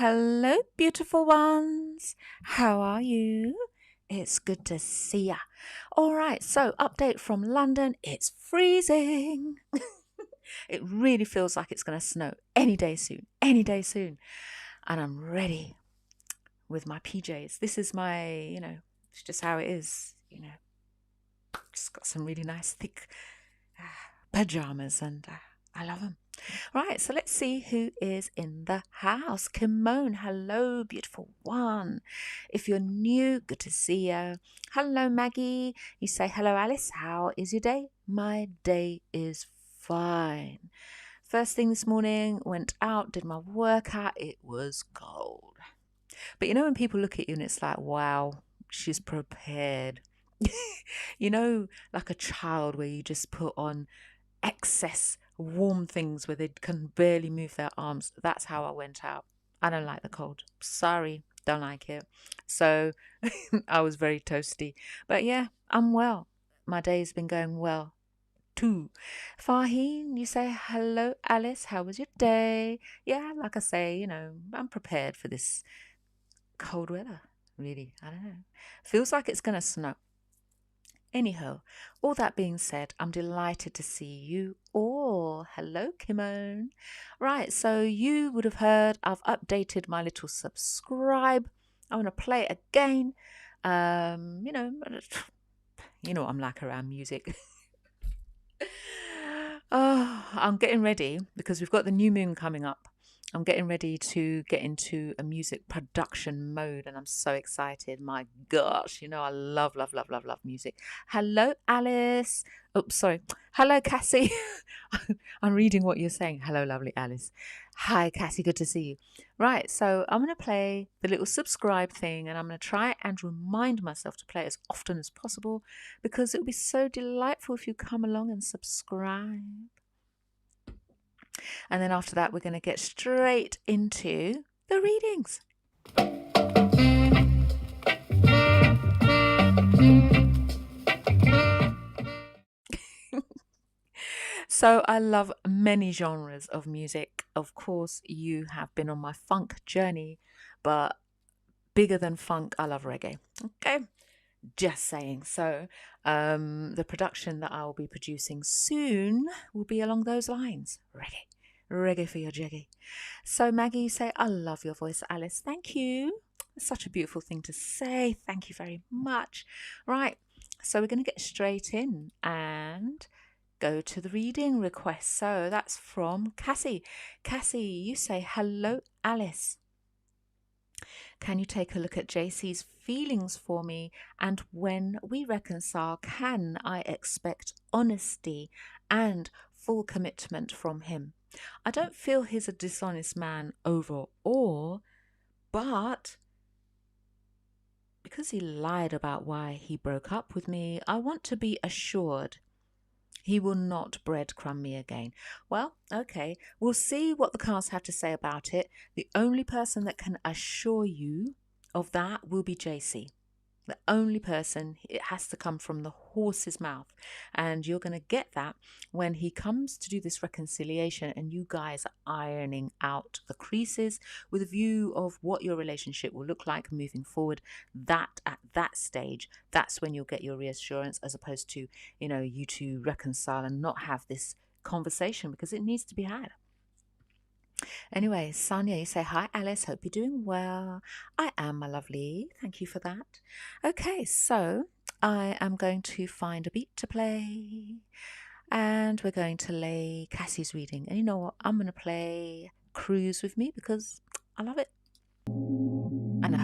Hello, beautiful ones. How are you? It's good to see ya. All right, so update from London. It's freezing. It really feels like it's going to snow any day soon, And I'm ready with my PJs. This is my, it's just how it is, Just got some really nice thick pajamas and I love them. Right, so let's see who is in the house. Kimone, hello, beautiful one. If you're new, good to see you. Hello, Maggie. You say, hello, Alice. How is your day? My day is fine. First thing this morning, went out, did my workout. It was cold. But you know when people look at you and it's like, wow, she's prepared. Like a child where you just put on excess warm things where they can barely move their arms. That's how I went out. I don't like the cold. Sorry, don't like it. So I was very toasty. But yeah, I'm well. My day's been going well too. Faheen, you say, hello, Alice. How was your day? Yeah, like I say, I'm prepared for this cold weather. Really, I don't know. Feels like it's going to snow. Anyhow, all that being said, I'm delighted to see you all. Hello, Kimone. Right, so you would have heard I've updated my little subscribe. I want to play it again. You know what I'm like around music. Oh, I'm getting ready because we've got the new moon coming up. I'm getting ready to get into a music production mode and I'm so excited. My gosh, I love music. Hello, Alice. Oops, sorry. Hello, Cassie. I'm reading what you're saying. Hello, lovely Alice. Hi, Cassie. Good to see you. Right, so I'm going to play the little subscribe thing and I'm going to try and remind myself to play it as often as possible because it would be so delightful if you come along and subscribe. And then after that, we're going to get straight into the readings. So I love many genres of music. Of course, you have been on my funk journey, but bigger than funk, I love reggae. Okay, just saying. So the production that I will be producing soon will be along those lines. Reggae for your jiggy. So Maggie, you say, I love your voice, Alice. Thank you. It's such a beautiful thing to say. Thank you very much. Right, so we're going to get straight in and go to the reading request. So that's from Cassie. Cassie, you say, hello, Alice. Can you take a look at JC's feelings for me? And when we reconcile, can I expect honesty and full commitment from him? I don't feel he's a dishonest man overall, but because he lied about why he broke up with me, I want to be assured he will not breadcrumb me again. Well, okay, we'll see what the cards have to say about it. The only person that can assure you of that will be JC. The only person. It has to come from the horse's mouth. And you're going to get that when he comes to do this reconciliation and you guys are ironing out the creases with a view of what your relationship will look like moving forward. That at that stage, that's when you'll get your reassurance, as opposed to, you two reconcile and not have this conversation because it needs to be had. Anyway, Sonia, you say, hi, Alice. Hope you're doing well. I am, my lovely. Thank you for that. Okay, so I am going to find a beat to play. And we're going to lay Cassie's reading. And you know what? I'm going to play Cruise with Me because I love it. And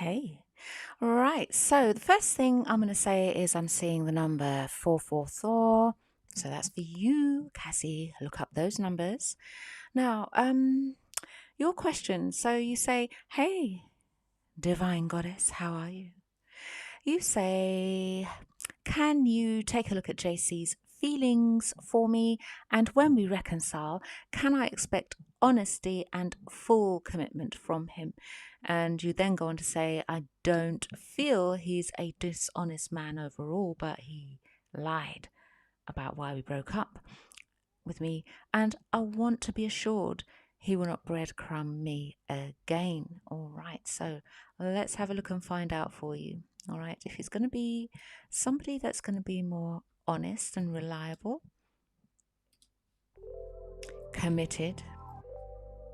Hey. Right. So the first thing I'm going to say is I'm seeing the number 444. So that's for you, Cassie. Look up those numbers. Now, your question. So you say, "Hey, Divine Goddess, how are you?" You say, "Can you take a look at JC's feelings for me? And when we reconcile, can I expect honesty and full commitment from him?" And you then go on to say, "I don't feel he's a dishonest man overall, but he lied about why we broke up with me. And I want to be assured he will not breadcrumb me again." All right, so let's have a look and find out for you. All right, if he's going to be somebody that's going to be more honest and reliable, committed,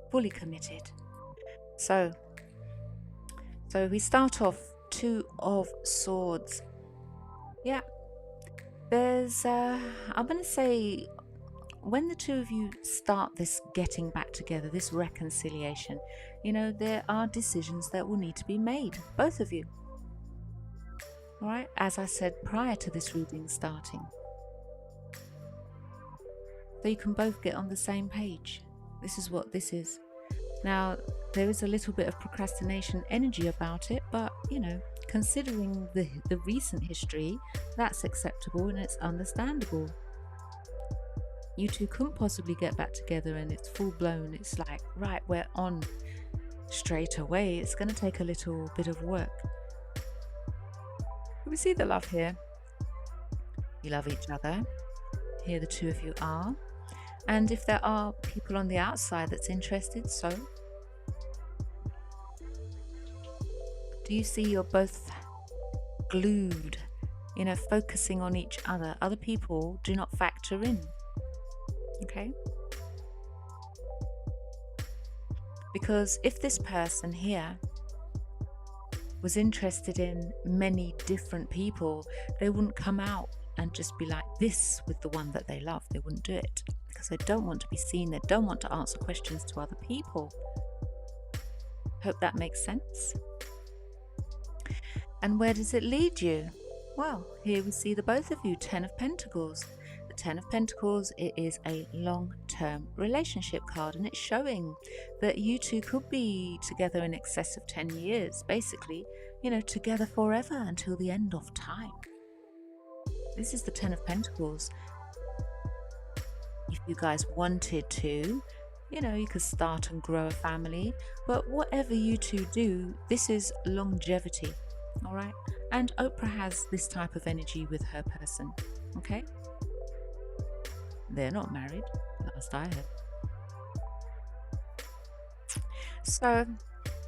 fully committed. So we start off Two of Swords. Yeah, there's I'm going to say, when the two of you start this getting back together, this reconciliation, there are decisions that will need to be made, both of you. All right, as I said prior to this reading starting. So you can both get on the same page. This is what this is. Now, there is a little bit of procrastination energy about it, but, considering the recent history, that's acceptable and it's understandable. You two couldn't possibly get back together and it's full blown. It's like, right, we're on straight away. It's going to take a little bit of work. We see the love here. You love each other. Here the two of you are. And if there are people on the outside that's interested, so do you see you're both glued, focusing on each other? Other people do not factor in. Okay? Because if this person here was interested in many different people, they wouldn't come out and just be like this with the one that they love. They wouldn't do it because they don't want to be seen. They don't want to answer questions to other people. Hope that makes sense. And where does it lead you? Well, here we see the both of you, 10 of Pentacles. The 10 of Pentacles, it is a long-term relationship card, and it's showing that you two could be together in excess of 10 years, basically, together forever until the end of time. This is the 10 of Pentacles. If you guys wanted to, you could start and grow a family, but whatever you two do, this is longevity, all right? And Oprah has this type of energy with her person, okay? They're not married, last I heard. So,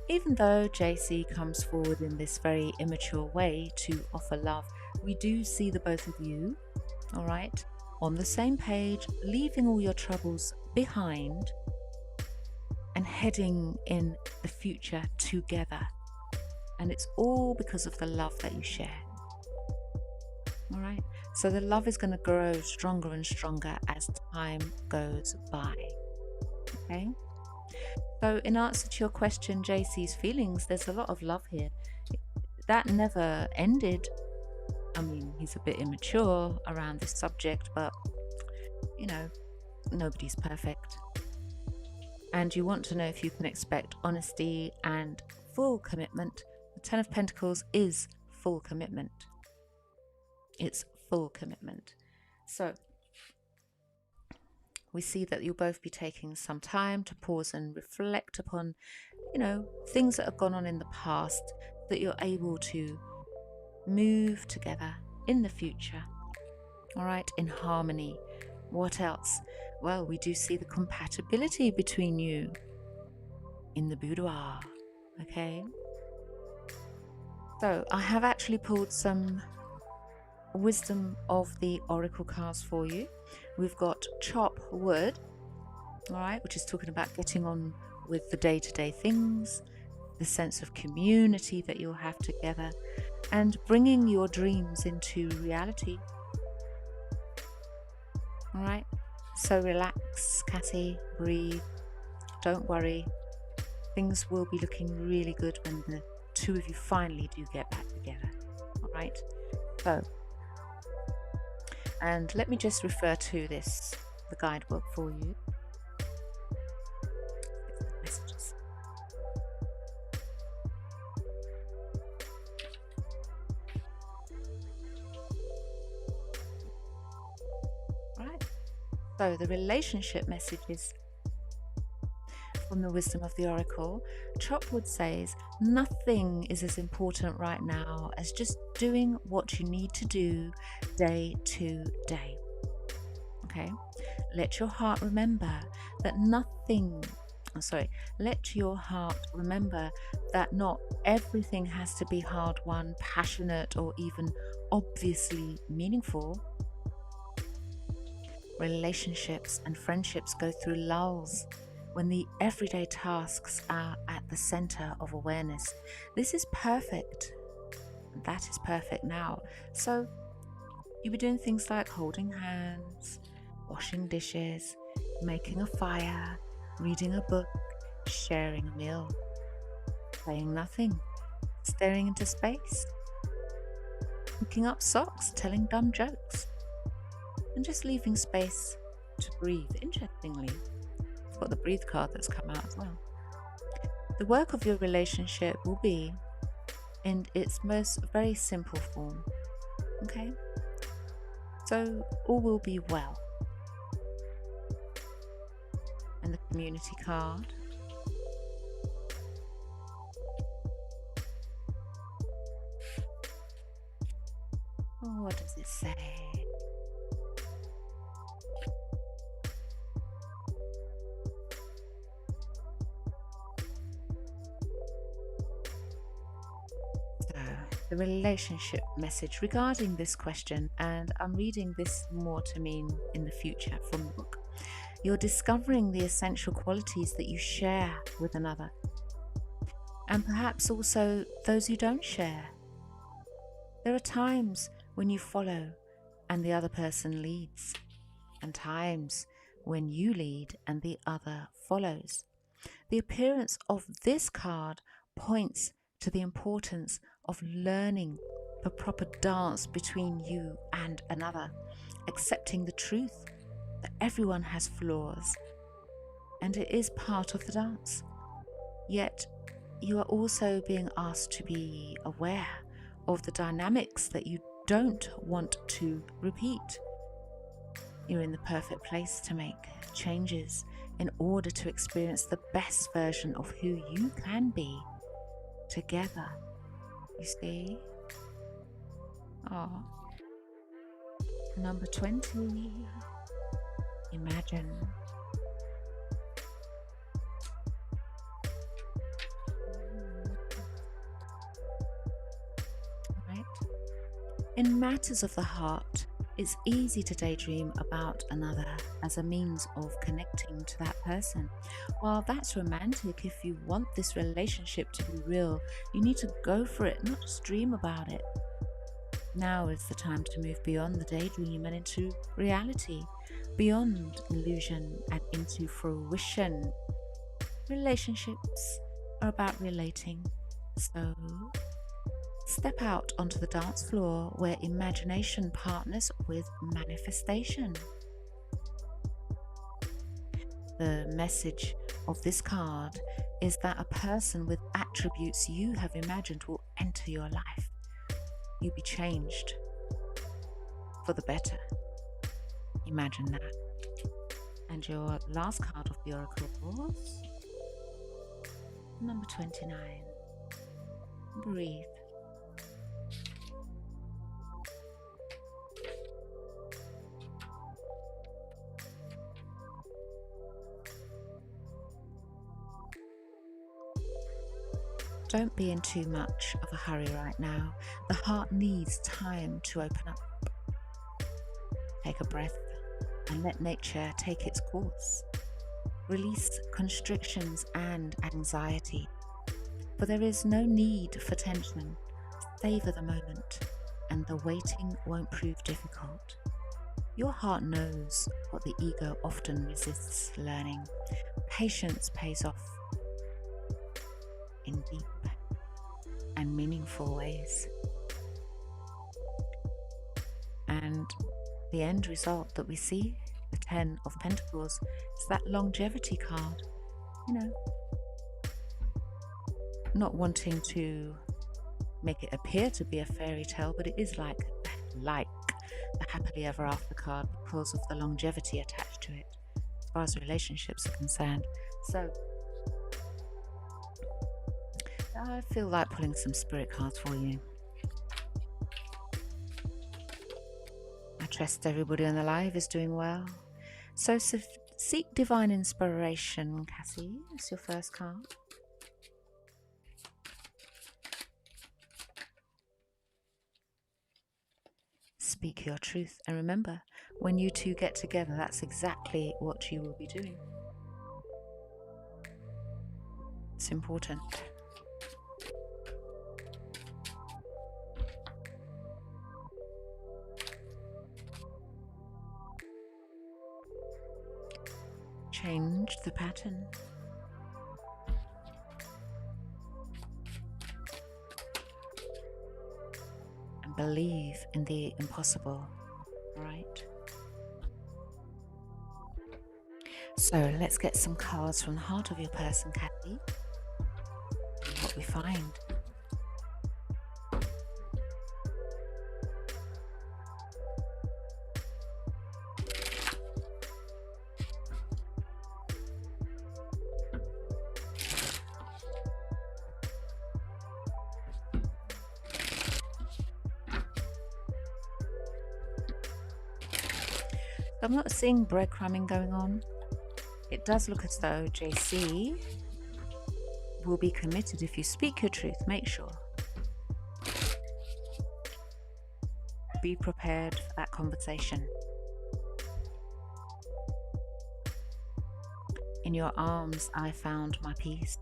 even though JC comes forward in this very immature way to offer love, we do see the both of you, all right, on the same page, leaving all your troubles behind and heading in the future together. And it's all because of the love that you share. All right. So the love is going to grow stronger and stronger as time goes by. Okay. So in answer to your question, JC's feelings, there's a lot of love here. That never ended. I mean, he's a bit immature around this subject, but, nobody's perfect. And you want to know if you can expect honesty and full commitment. The 10 of Pentacles is full commitment. It's full commitment. So we see that you'll both be taking some time to pause and reflect upon, things that have gone on in the past, that you're able to move together in the future. All right, in harmony. What else? Well, we do see the compatibility between you in the boudoir. Okay. So I have actually pulled some wisdom of the oracle cards for you. We've got chop wood, all right, which is talking about getting on with the day-to-day things, the sense of community that you'll have together, and bringing your dreams into reality. All right, so relax, Cassie, breathe, don't worry. Things will be looking really good when the two of you finally do get back together. All right. So, and let me just refer to the guidebook for you. Messages. Right. So the relationship messages from the wisdom of the oracle. Chopwood says nothing is as important right now as just doing what you need to do day to day. Okay, let your heart remember that let your heart remember that not everything has to be hard won, passionate, or even obviously meaningful. Relationships and friendships go through lulls when the everyday tasks are at the center of awareness. This is perfect. That is perfect now. So you'll be doing things like holding hands, washing dishes, making a fire, reading a book, sharing a meal, saying nothing, staring into space, picking up socks, telling dumb jokes, and just leaving space to breathe. Interestingly, it's got the breathe card that's come out as well. The work of your relationship will be in its most very simple form. Okay? So all will be well. And the community card. Oh, what does it say? The relationship message regarding this question, and I'm reading this more to mean in the future from the book. You're discovering the essential qualities that you share with another, and perhaps also those you don't share. There are times when you follow and the other person leads, and times when you lead and the other follows. The appearance of this card points to the importance of learning the proper dance between you and another, accepting the truth that everyone has flaws and it is part of the dance. Yet you are also being asked to be aware of the dynamics that you don't want to repeat. You're in the perfect place to make changes in order to experience the best version of who you can be together. You see? Oh. Number 20. Imagine. Right? In matters of the heart, it's easy to daydream about another as a means of connecting to that person. While that's romantic, if you want this relationship to be real, you need to go for it, not just dream about it. Now is the time to move beyond the daydream and into reality, beyond illusion and into fruition. Relationships are about relating, so step out onto the dance floor where imagination partners with manifestation. The message of this card is that a person with attributes you have imagined will enter your life. You'll be changed for the better. Imagine that. And your last card of the oracle was number 29. Breathe. Don't be in too much of a hurry right now. The heart needs time to open up. Take a breath and let nature take its course. Release constrictions and anxiety, for there is no need for tension. Savor the moment, and the waiting won't prove difficult. Your heart knows what the ego often resists learning. Patience pays off in deep and meaningful ways. And the end result that we see, the 10 of Pentacles, is that longevity card. You know, not wanting to make it appear to be a fairy tale, but it is like the happily ever after card because of the longevity attached to it as far as relationships are concerned. So I feel like pulling some spirit cards for you. I trust everybody on the live is doing well. So seek divine inspiration, Cassie. It's your first card. Speak your truth. And remember, when you two get together, that's exactly what you will be doing. It's important. Change the pattern. And believe in the impossible, right? So let's get some cards from the heart of your person, Kathy. What we find. I'm not seeing breadcrumbing going on. It does look as though JC will be committed if you speak your truth. Make sure. Be prepared for that conversation. In your arms, I found my peace.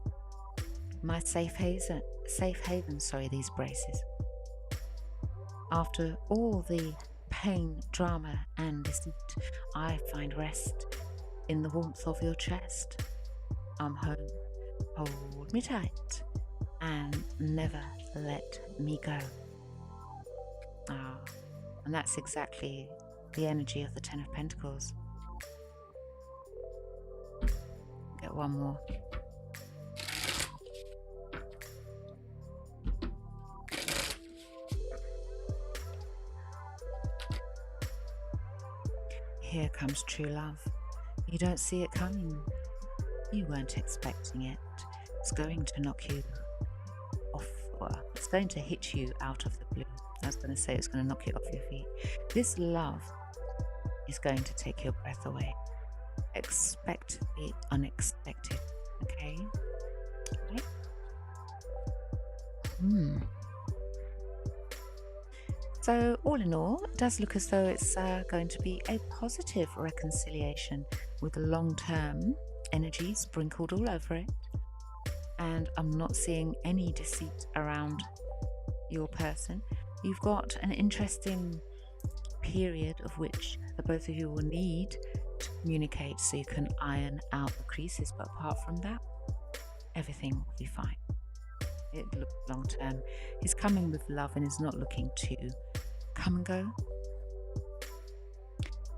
My safe haven, these braces. After all the pain, drama, and deceit, I find rest in the warmth of your chest. I'm home. Hold me tight and never let me go. And that's exactly the energy of the 10 of Pentacles. Get one more. Here comes true love. You don't see it coming. You weren't expecting it. It's going to knock you off. Well, it's going to hit you out of the blue. I was going to say it's going to knock you off your feet. This love is going to take your breath away. Expect the unexpected. Okay? Right? So all in all, it does look as though it's going to be a positive reconciliation with long-term energy sprinkled all over it. And I'm not seeing any deceit around your person. You've got an interesting period of which the both of you will need to communicate so you can iron out the creases. But apart from that, everything will be fine. It looks long term. He's coming with love and is not looking to come and go.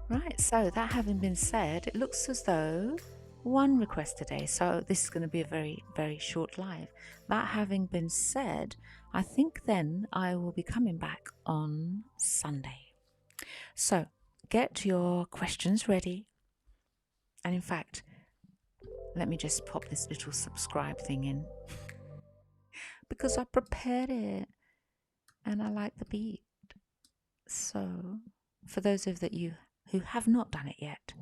Right, so that having been said, it looks as though one request today. So this is going to be a very, very short live. That having been said, I think then I will be coming back on Sunday. So get your questions ready. And in fact, let me just pop this little subscribe thing in because I prepared it and I like the beat. So for those of you who have not done it yet,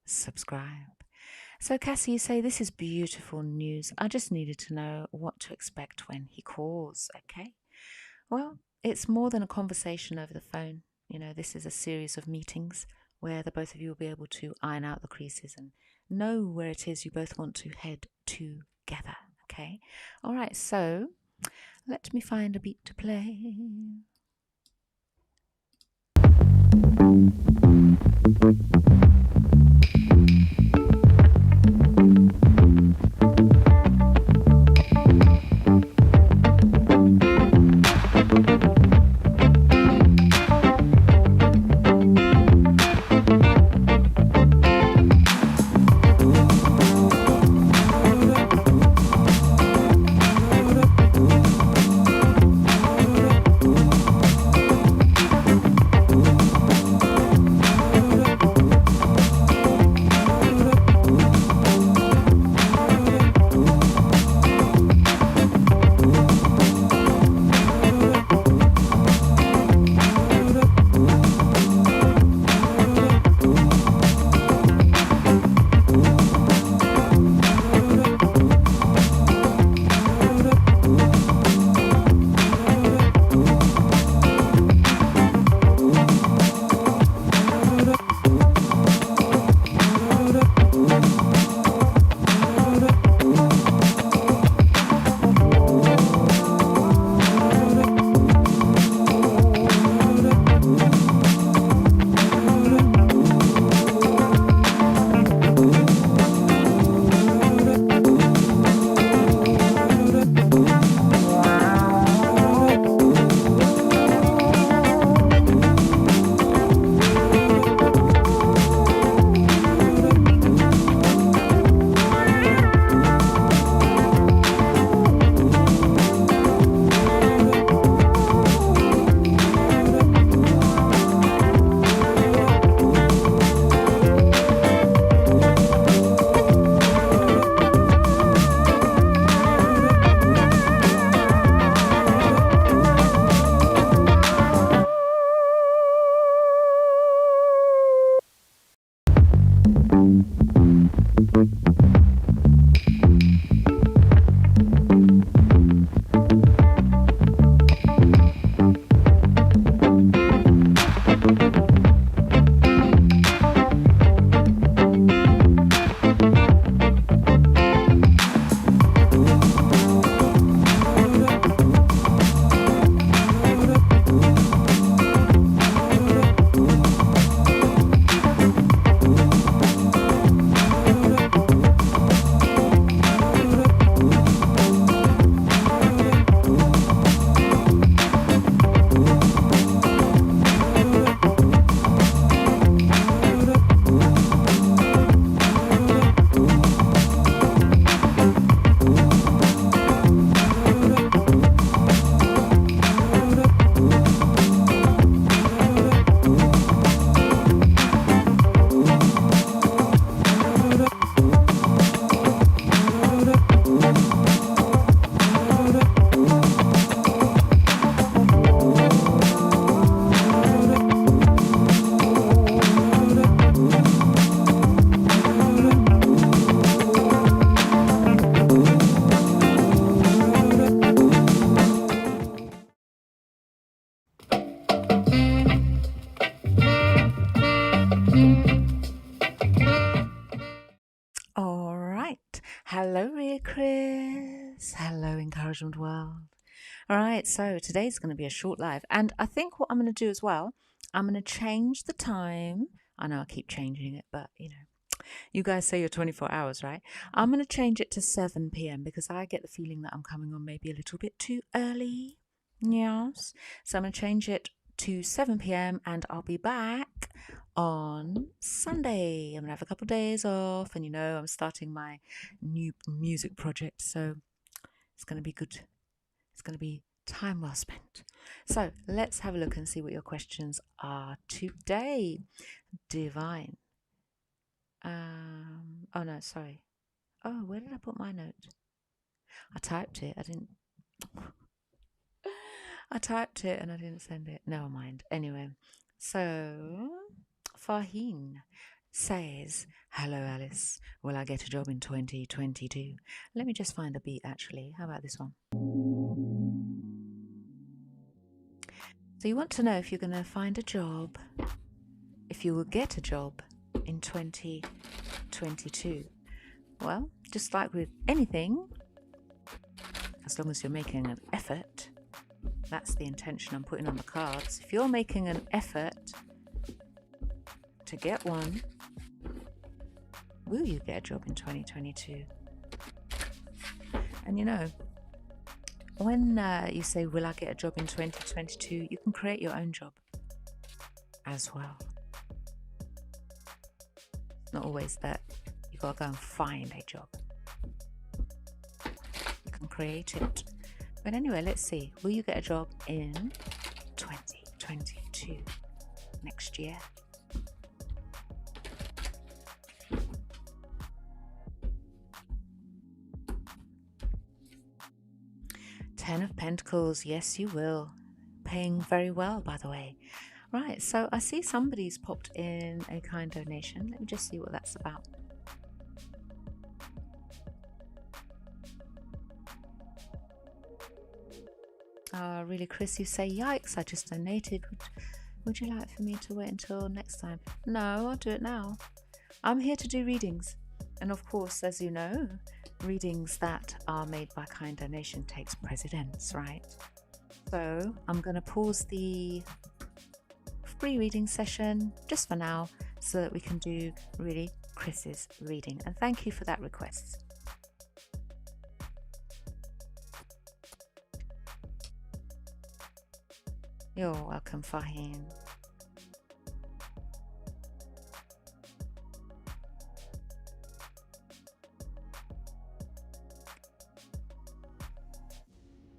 subscribe. So Cassie, you say this is beautiful news. I just needed to know what to expect when he calls. Okay. Well, it's more than a conversation over the phone. You know, this is a series of meetings where the both of you will be able to iron out the creases and know where it is you both want to head together. Okay. All right. So let me find a beat to play. All right. Hello, Ria Chris. Hello, Encouragement World. All right, so today's going to be a short live. And I think what I'm going to do as well, I'm going to change the time. I know I keep changing it, but you guys say you're 24 hours, right? I'm going to change it to 7 p.m. because I get the feeling that I'm coming on maybe a little bit too early. Yes. So I'm going to change it to 7 p.m. and I'll be back on Sunday. I'm going to have a couple of days off and I'm starting my new music project. So it's going to be good. It's going to be time well spent. So let's have a look and see what your questions are today. Divine. Oh no, sorry. Oh, where did I put my note? I typed it. I typed it and I didn't send it. Never mind. Anyway, so Faheen says, hello Alice, will I get a job in 2022? Let me just find a beat actually. How about this one? So you want to know if you're going to find a job, if you will get a job in 2022. Well, just like with anything, as long as you're making an effort, that's the intention I'm putting on the cards. If you're making an effort to get one, will you get a job in 2022? And when you say, will I get a job in 2022, you can create your own job as well. It's not always that you got to go and find a job. You can create it. But anyway, let's see. Will you get a job in 2022, next year? Ten of Pentacles, yes you will. Paying very well, by the way. Right, so I see somebody's popped in a kind donation. Let me just see what that's about. Really, Chris, you say, yikes, I just donated. Would you like for me to wait until next time? No, I'll do it now. I'm here to do readings. And of course, as you know, readings that are made by kind donation takes precedence, right? So I'm going to pause the free reading session just for now so that we can do really Chris's reading. And thank you for that request. You're welcome, Faheen.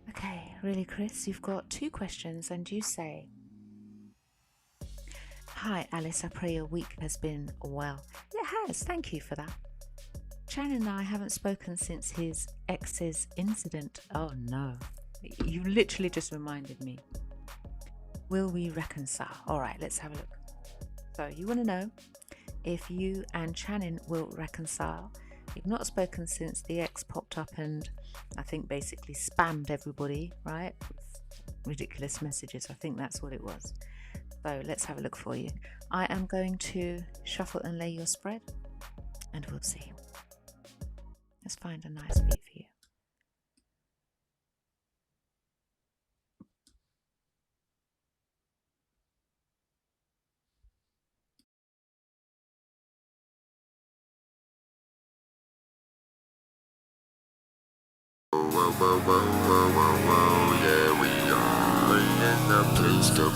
Okay, really, Chris, you've got 2 questions and you say, hi, Alice, I pray your week has been well. It has, thank you for that. Chan and I haven't spoken since his ex's incident. Oh no, you literally just reminded me. Will we reconcile? All right, let's have a look. So you want to know if you and Channing will reconcile. You've not spoken since the ex popped up and I think basically spammed everybody, right? With ridiculous messages. I think that's what it was. So let's have a look for you. I am going to shuffle and lay your spread and we'll see. Let's find a nice beat for you. Yeah, we are in the place to be.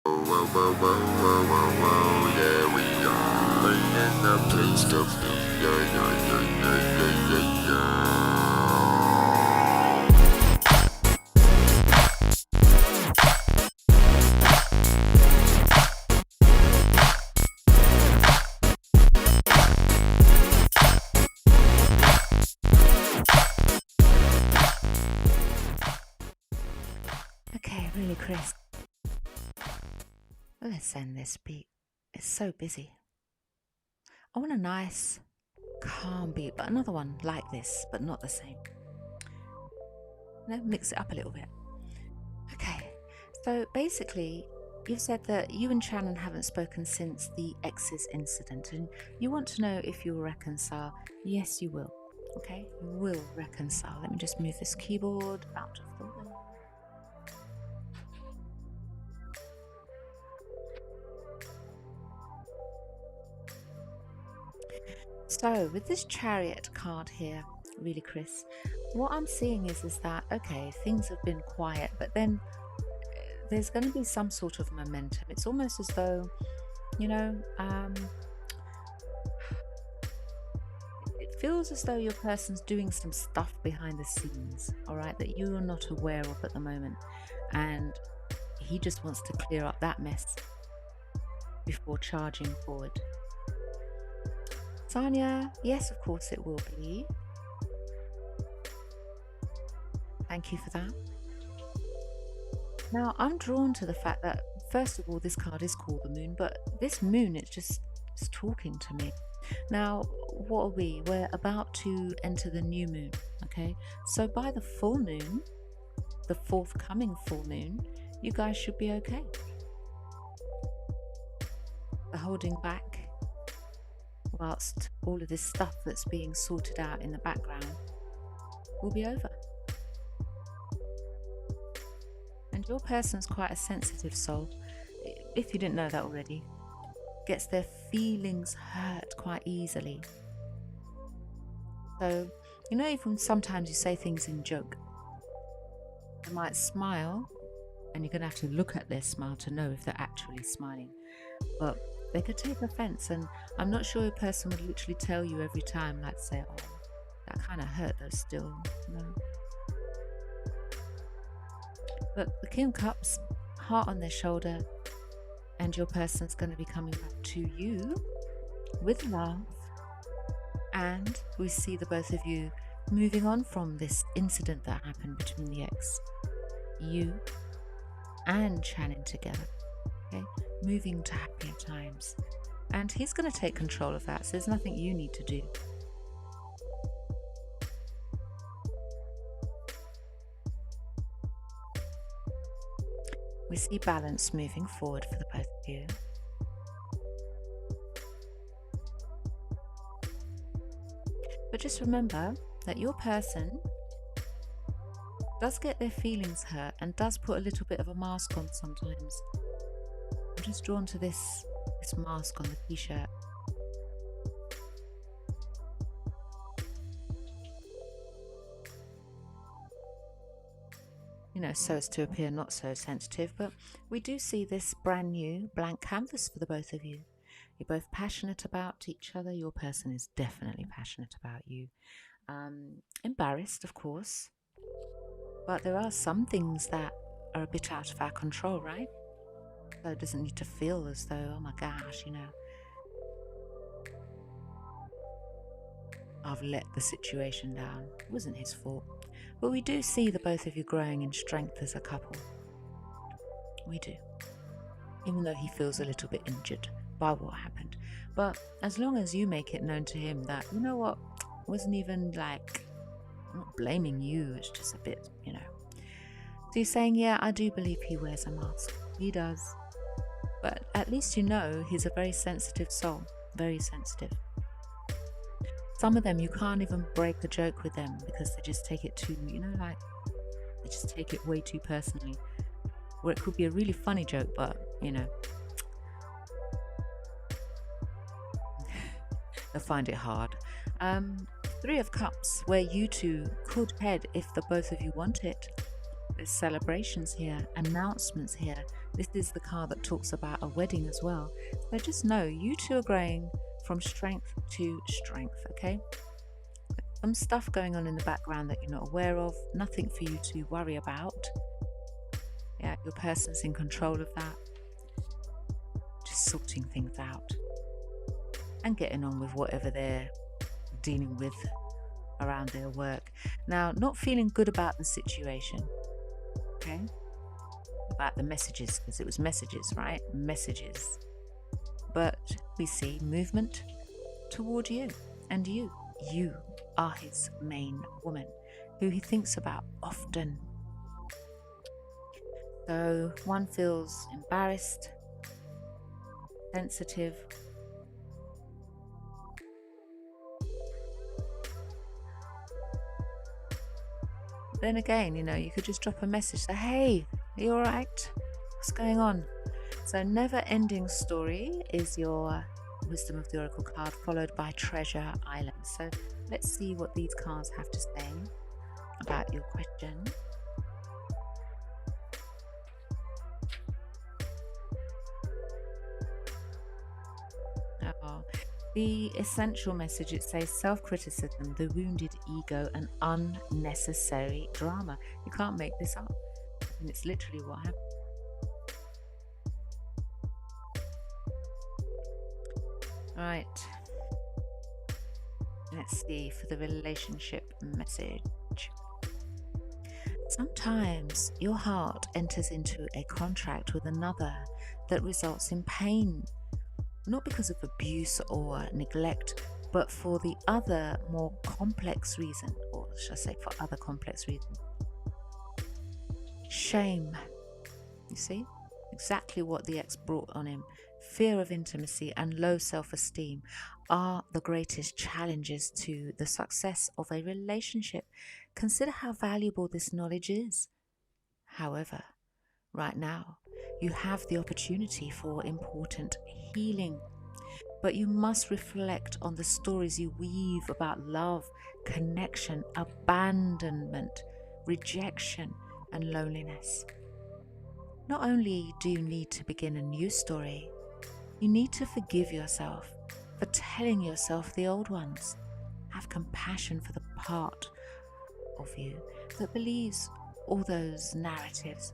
whoa, whoa, whoa, whoa, whoa, whoa, yeah, we are in the place to be, yeah, yeah, yeah, yeah, yeah, yeah, Okay, really, Chris. Let's end this beat. It's so busy. I want a nice, calm beat, but another one like this, but not the same. Mix it up a little bit. Okay, so basically, you've said that you and Shannon haven't spoken since the ex's incident, and you want to know if you'll reconcile. Yes, you will. Okay, you will reconcile. Let me just move this keyboard out of the way. So with this Chariot card here, really, Chris, what I'm seeing is that, okay, things have been quiet, but then there's going to be some sort of momentum. It's almost as though, you know, it feels as though your person's doing some stuff behind the scenes, all right, that you are not aware of at the moment. And he just wants to clear up that mess before charging forward. Sanya, yes, of course it will be. Thank you for that. Now, I'm drawn to the fact that, first of all, this card is called the Moon, but this moon, it's talking to me. Now, what are we? We're about to enter the new moon, okay? So by the full moon, the forthcoming full moon, you guys should be okay. The holding back, whilst all of this stuff that's being sorted out in the background will be over. And your person's quite a sensitive soul, if you didn't know that already. Gets their feelings hurt quite easily. So, you know, even sometimes you say things in joke, they might smile, and you're going to have to look at their smile to know if they're actually smiling. But they could take offense, and I'm not sure a person would literally tell you every time, like say, oh, that kind of hurt though still, no. But the King of Cups, heart on their shoulder, and your person's going to be coming back to you with love. And we see the both of you moving on from this incident that happened between the ex, you and Shannon together, okay, moving to happier times. And he's going to take control of that, so there's nothing you need to do. We see balance moving forward for the both of you. But just remember that your person does get their feelings hurt and does put a little bit of a mask on sometimes. I'm just drawn to this mask on the t-shirt. You know, so as to appear not so sensitive, but we do see this brand new blank canvas for the both of you. You're both passionate about each other. Your person is definitely passionate about you. Embarrassed, of course, but there are some things that are a bit out of our control, right? So it doesn't need to feel as though, oh my gosh, you know, I've let the situation down. It wasn't his fault. But we do see the both of you growing in strength as a couple. We do. Even though he feels a little bit injured by what happened. But as long as you make it known to him that, you know what, wasn't even like, I'm not blaming you, it's just a bit, you know. So you're saying, yeah, I do believe he wears a mask. He does. But at least you know he's a very sensitive soul. Very sensitive. Some of them, you can't even break a joke with them because they just take it too, you know, like, they just take it way too personally. Or it could be a really funny joke, but, you know, they'll find it hard. Three of Cups, where you two could head if the both of you want it. There's celebrations here, announcements here, This is the card that talks about a wedding as well. So just know you two are growing from strength to strength, okay? Some stuff going on in the background that you're not aware of, nothing for you to worry about. Yeah, your person's in control of that. Just sorting things out and getting on with whatever they're dealing with around their work. Now, not feeling good about the situation, okay? About the messages, because it was messages, right? Messages. But we see movement toward you, and you are his main woman who he thinks about often. So one feels embarrassed, sensitive, then again, you could just drop a message, say, hey, are you all right? What's going on? So never ending story is your Wisdom of the Oracle card, followed by Treasure Island. So let's see what these cards have to say about your question. The essential message, it says self-criticism, the wounded ego, and unnecessary drama. You can't make this up. And it's literally what happened. Right. Let's see for the relationship message. Sometimes your heart enters into a contract with another that results in pain, not because of abuse or neglect, but for the other more complex reason, or should I say for other complex reasons. Shame. You see? Exactly what the ex brought on him. Fear of intimacy and low self-esteem are the greatest challenges to the success of a relationship. Consider how valuable this knowledge is. However, right now, you have the opportunity for important healing, but you must reflect on the stories you weave about love, connection, abandonment, rejection, and loneliness. Not only do you need to begin a new story, you need to forgive yourself for telling yourself the old ones. Have compassion for the part of you that believes all those narratives.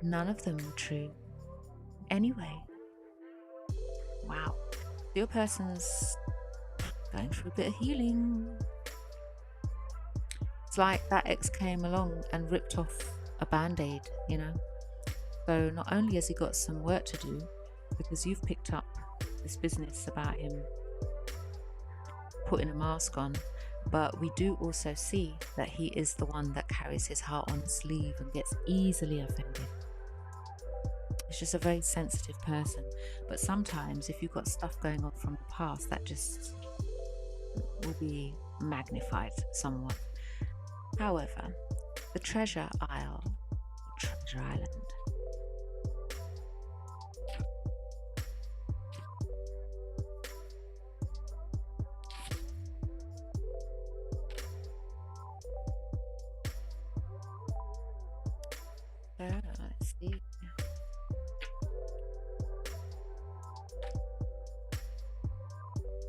None of them were true anyway. Wow. Your person's going through a bit of healing. It's like that ex came along and ripped off a band-aid, So not only has he got some work to do, because you've picked up this business about him putting a mask on, but we do also see that he is the one that carries his heart on his sleeve and gets easily offended. He's just a very sensitive person. But sometimes if you've got stuff going on from the past, that just will be magnified somewhat. However, the Treasure Isle, Treasure Island, let's see.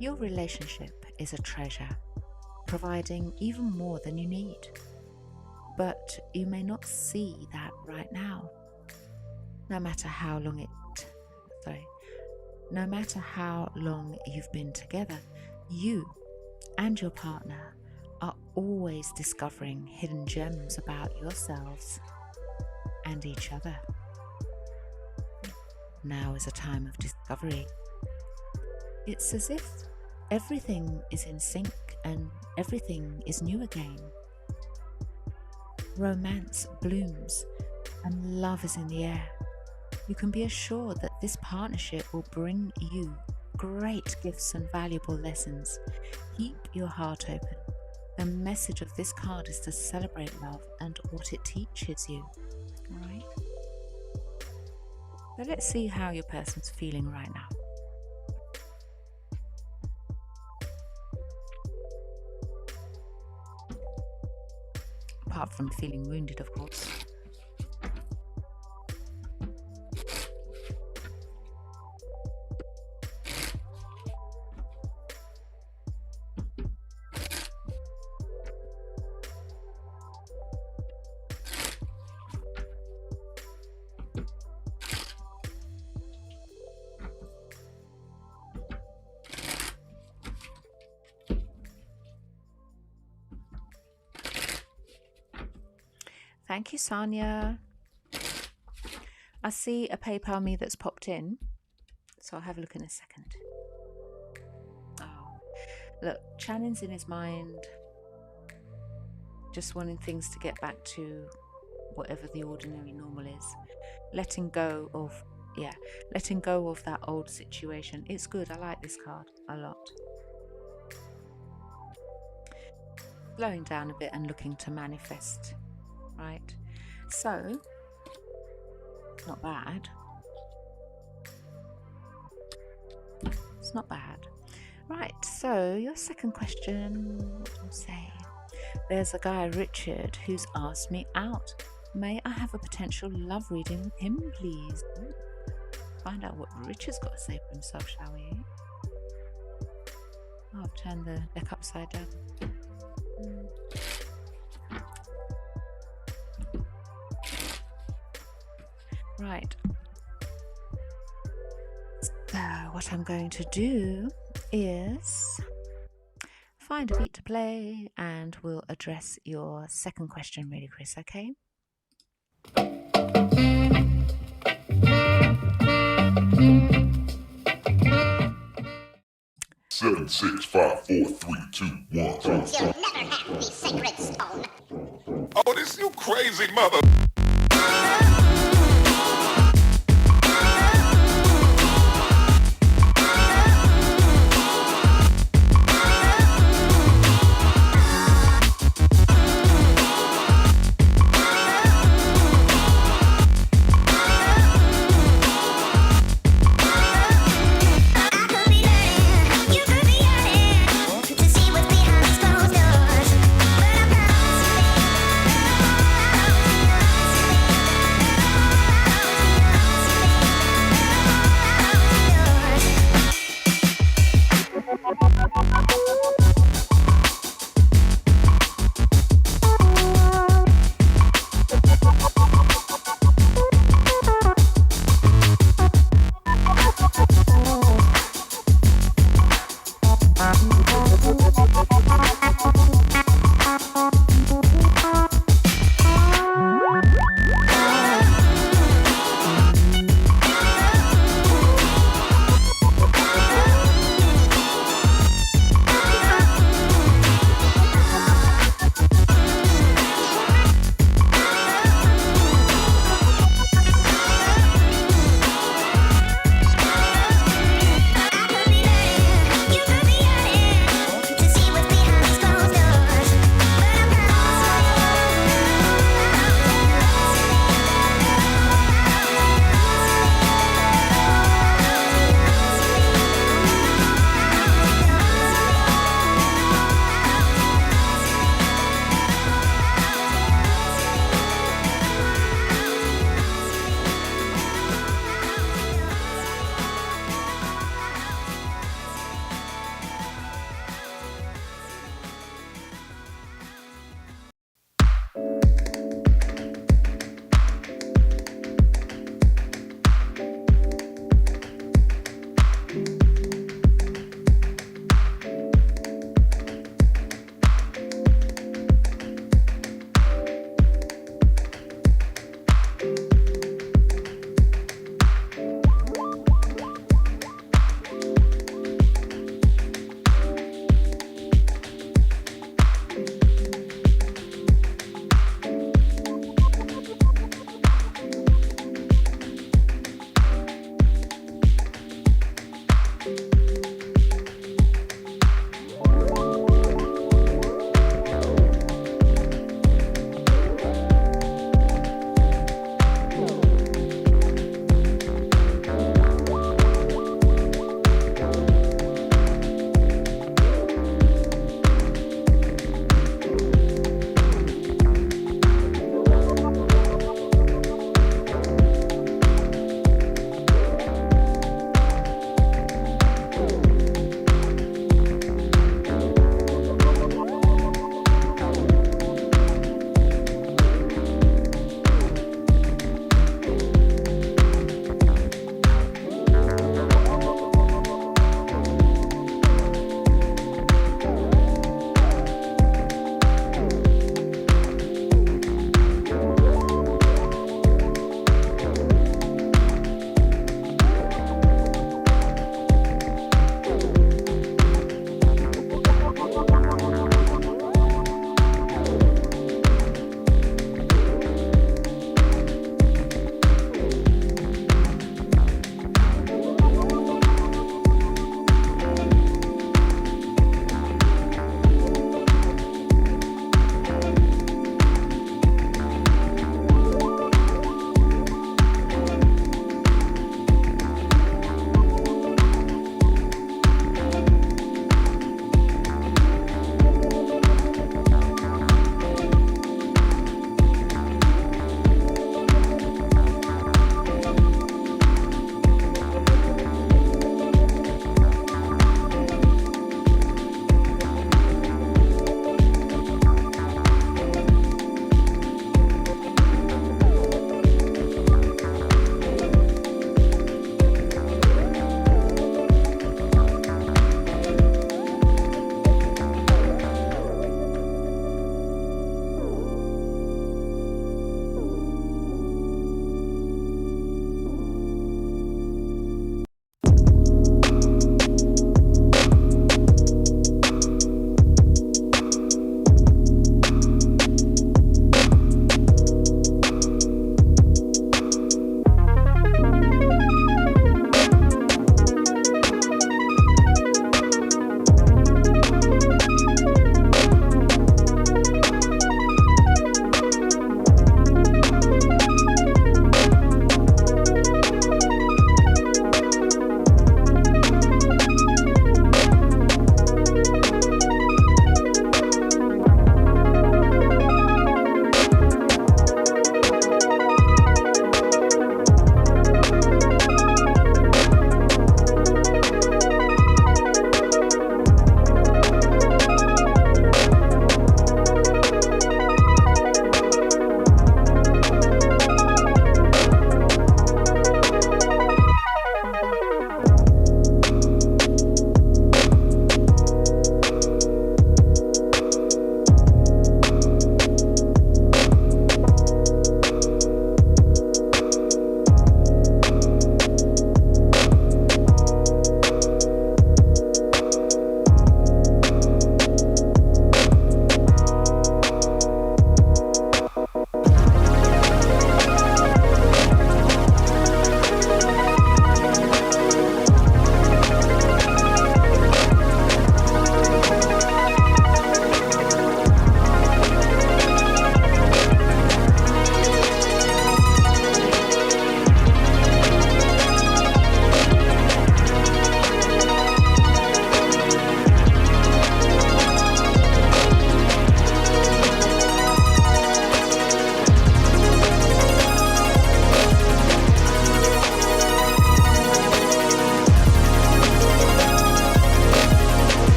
Your relationship is a treasure, providing even more than you need. But you may not see that right now. No matter how long you've been together, you and your partner are always discovering hidden gems about yourselves and each other. Now is a time of discovery. It's as if everything is in sync and everything is new again. Romance blooms and love is in the air. You can be assured that this partnership will bring you great gifts and valuable lessons. Keep your heart open. The message of this card is to celebrate love and what it teaches you. All right? So let's see how your person's feeling right now. Apart from feeling wounded, of course. Thank you, Sonia. I see a PayPal me that's popped in, so I'll have a look in a second. Oh, look, Channing's in his mind, just wanting things to get back to whatever the ordinary normal is. Letting go of that old situation. It's good. I like this card a lot. Slowing down a bit and looking to manifest, right? So, it's not bad. It's not bad. Right, so your second question, what do I say? There's a guy, Richard, who's asked me out. May I have a potential love reading with him, please? Find out what Richard's got to say for himself, shall we? Oh, I've turned the deck upside down. Right. So what I'm going to do is find a beat to play and we'll address your second question really, Chris, okay? 7, 6, 5, 4, 3, 2, 1. You'll never have the sacred stone. Oh, this you crazy mother.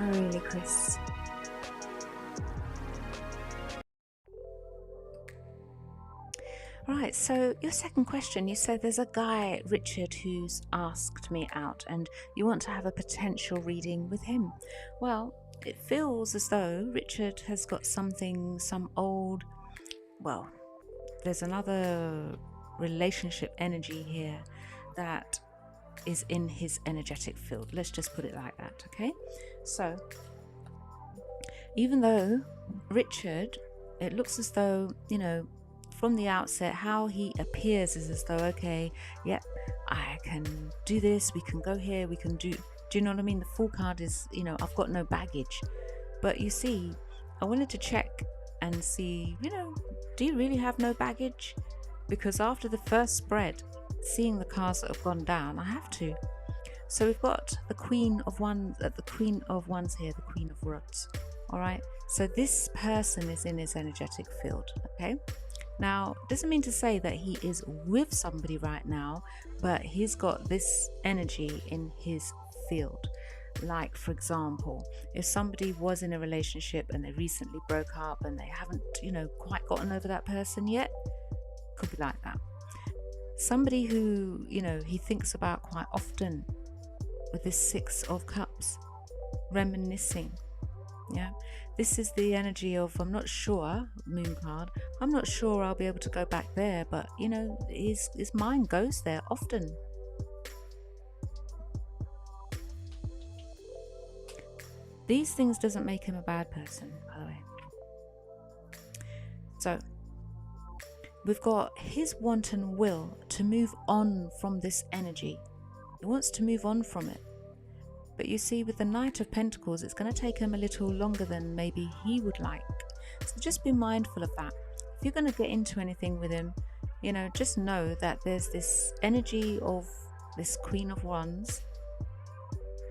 Oh, really, Chris? Right, so your second question, you said there's a guy, Richard, who's asked me out and you want to have a potential reading with him. Well, it feels as though Richard has got something, some old, well, there's another relationship energy here that is in his energetic field. Let's just put it like that, okay? So, even though Richard, it looks as though, from the outset, how he appears is as though, okay, yep, I can do this, we can go here, we can do you know what I mean? The Fool card is, I've got no baggage. But you see, I wanted to check and see, do you really have no baggage? Because after the first spread, seeing the cards that have gone down, I have to. So we've got the Queen of Wands, the Queen of Wands here, the Queen of Rods. All right. So this person is in his energetic field. Okay. Now, doesn't mean to say that he is with somebody right now, but he's got this energy in his field. Like, for example, if somebody was in a relationship and they recently broke up and they haven't, quite gotten over that person yet, could be like that. Somebody who, he thinks about quite often with this Six of Cups, reminiscing. Yeah, this is the energy of, I'm not sure, Moon card, I'm not sure I'll be able to go back there, but his mind goes there often. These things doesn't make him a bad person, by the way. So we've got his want and will to move on from this energy. He wants to move on from it. But you see, with the Knight of Pentacles, it's going to take him a little longer than maybe he would like. So just be mindful of that. If you're going to get into anything with him, just know that there's this energy of this Queen of Wands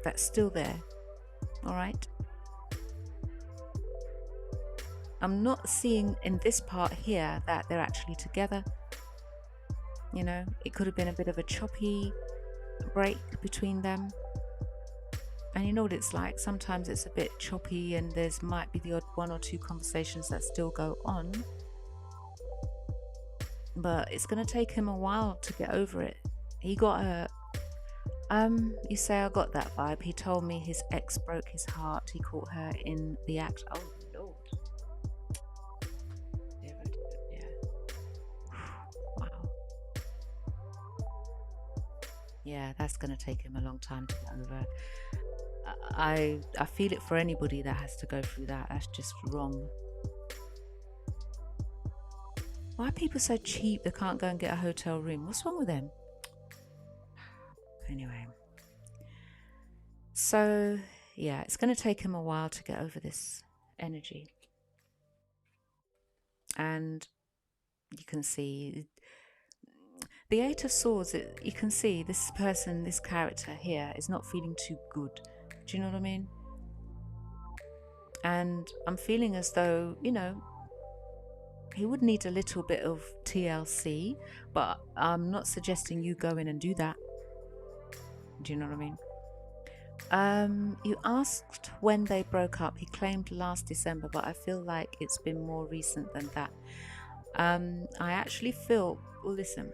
that's still there. All right? I'm not seeing in this part here that they're actually together. It could have been a bit of a choppy break between them. And you know what it's like, sometimes it's a bit choppy and there's might be the odd one or two conversations that still go on. But it's going to take him a while to get over it. He got a, you say I got that vibe. He told me his ex broke his heart. He caught her in the act. Oh, Lord. Yeah. Wow. Yeah, that's going to take him a long time to get over. I feel it for anybody that has to go through that. That's just wrong. Why are people so cheap they can't go and get a hotel room? What's wrong with them? Anyway. So, yeah, it's going to take him a while to get over this energy. And you can see the Eight of Swords, you can see this person, this character here is not feeling too good. Do you know what I mean? And I'm feeling as though, he would need a little bit of TLC, but I'm not suggesting you go in and do that. Do you know what I mean? You asked when they broke up. He claimed last December, but I feel like it's been more recent than that. I actually feel, well, listen,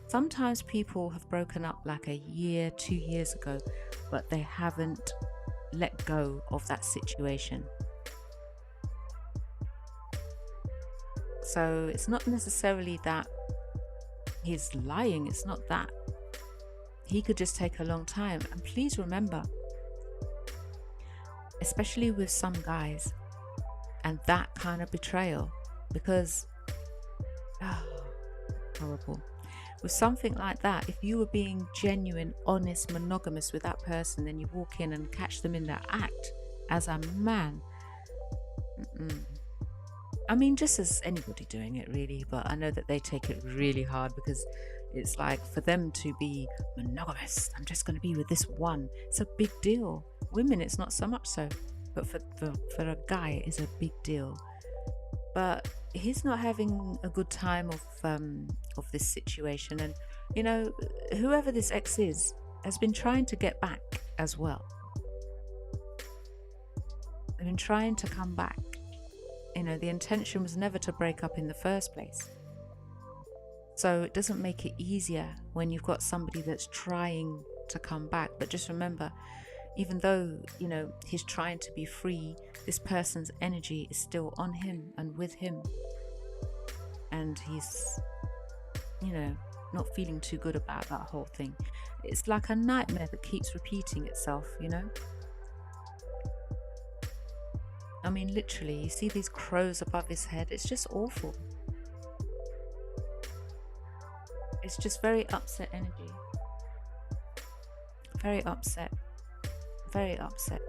sometimes people have broken up like a year, 2 years ago, but they haven't let go of that situation. So it's not necessarily that he's lying. It's not that. He could just take a long time. And please remember, especially with some guys and that kind of betrayal, because horrible. With something like that, if you were being genuine, honest, monogamous with that person, then you walk in and catch them in that act as a man. I mean, just as anybody doing it, really, but I know that they take it really hard because it's like, for them to be monogamous, I'm just going to be with this one. It's a big deal. Women, it's not so much so, but for a guy, it's a big deal. But he's not having a good time of this situation, and whoever this ex is has been trying to get back as well. They've been trying to come back. The intention was never to break up in the first place. So it doesn't make it easier when you've got somebody that's trying to come back. But just remember, even though, he's trying to be free, this person's energy is still on him and with him. And he's, not feeling too good about that whole thing. It's like a nightmare that keeps repeating itself, I mean, literally, you see these crows above his head. It's just awful. It's just very upset energy. Very upset. Very upset.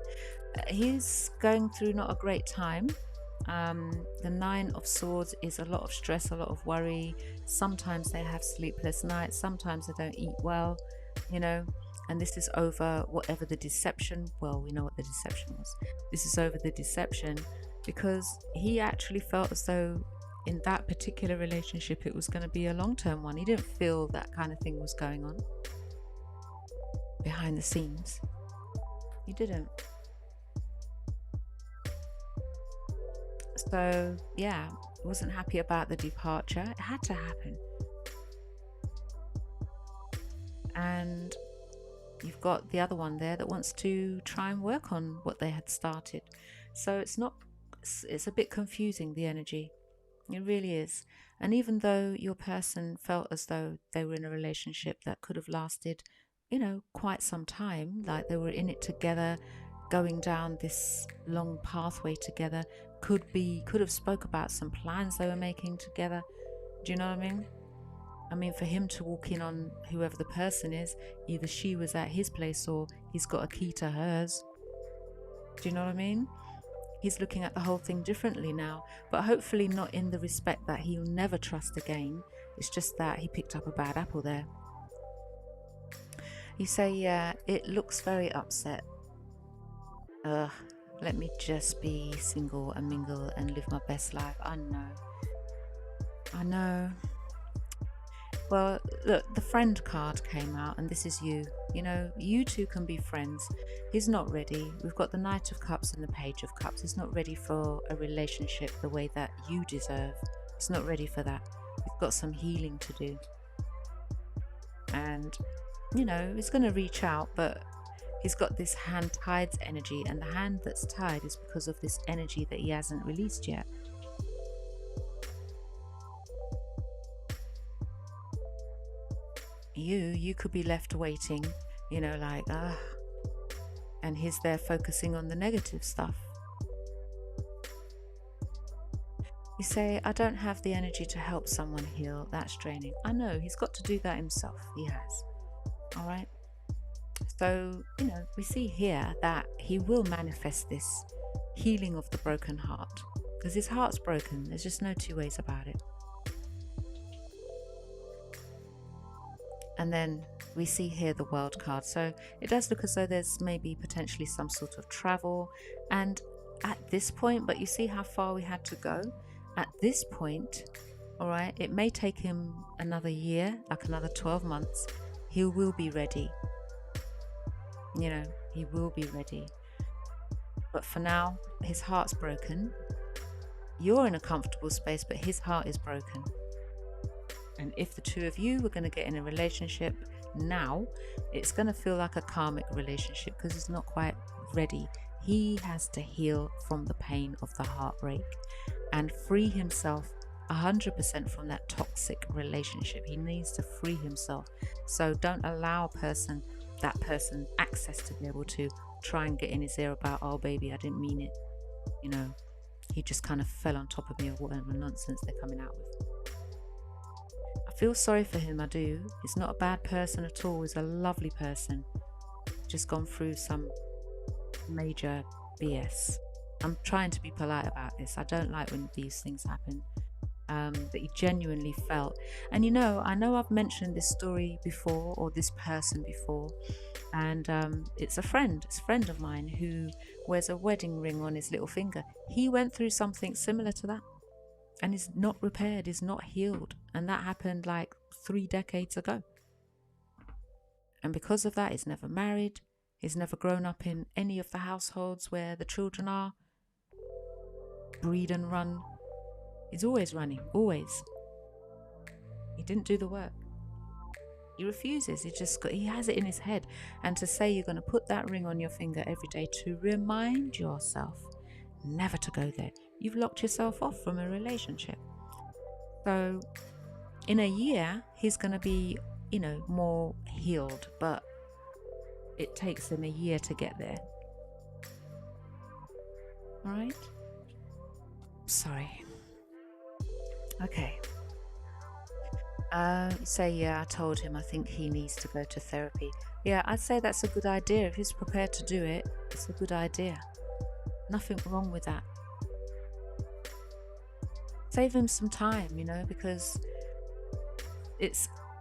He's going through not a great time. The 9 of Swords is a lot of stress, a lot of worry. Sometimes they have sleepless nights. Sometimes they don't eat well, and this is over whatever the deception. Well, we know what the deception was. This is over the deception because he actually felt as though in that particular relationship it was going to be a long-term one. He didn't feel that kind of thing was going on behind the scenes. He didn't. So yeah, wasn't happy about the departure. It had to happen. And you've got the other one there that wants to try and work on what they had started. So it's a bit confusing, the energy. It really is. And even though your person felt as though they were in a relationship that could have lasted, quite some time, like they were in it together, going down this long pathway together, could have spoke about some plans they were making together. Do you know what I mean? I mean, for him to walk in on whoever the person is, either she was at his place or he's got a key to hers. Do you know what I mean? He's looking at the whole thing differently now, but hopefully not in the respect that he'll never trust again. It's just that he picked up a bad apple there. You say, yeah, it looks very upset. Let me just be single and mingle and live my best life. I know. Well, look, the friend card came out and this is you. You two can be friends. He's not ready. We've got the Knight of Cups and the Page of Cups. He's not ready for a relationship the way that you deserve. He's not ready for that. He's got some healing to do. And, he's going to reach out, but he's got this hand tied energy, and the hand that's tied is because of this energy that he hasn't released yet. You could be left waiting, and he's there focusing on the negative stuff. You say, I don't have the energy to help someone heal. That's draining. I know, he's got to do that himself. He has. All right. So, we see here that he will manifest this healing of the broken heart because his heart's broken. There's just no two ways about it. And then we see here the World card. So it does look as though there's maybe potentially some sort of travel. And at this point, but you see how far we had to go? At this point, all right, it may take him another year, like another 12 months. He will be ready. He will be ready. But for now, his heart's broken. You're in a comfortable space, but his heart is broken. And if the two of you were going to get in a relationship now, it's going to feel like a karmic relationship because he's not quite ready. He has to heal from the pain of the heartbreak and free himself 100% from that toxic relationship. He needs to free himself. So don't allow that person access to be able to try and get in his ear about, oh baby, I didn't mean it. He just kind of fell on top of me or whatever nonsense they're coming out with. I feel sorry for him, I do. He's not a bad person at all. He's a lovely person. Just gone through some major BS. I'm trying to be polite about this. I don't like when these things happen. That he genuinely felt. And I know I've mentioned this story before, or this person before, and it's a friend of mine who wears a wedding ring on his little finger. He went through something similar to that and is not repaired, is not healed, and that happened like 3 decades ago. And because of that, he's never married, he's never grown up in any of the households where the children are. breed and run. He's always running, always. He didn't do the work. He refuses. He has it in his head. And to say you're going to put that ring on your finger every day to remind yourself never to go there, you've locked yourself off from a relationship. So in a year, he's going to be, more healed, but it takes him a year to get there. All right? Sorry. Okay. Say, yeah, I told him I think he needs to go to therapy. Yeah, I'd say that's a good idea. If he's prepared to do it, it's a good idea. Nothing wrong with that. Save him some time, because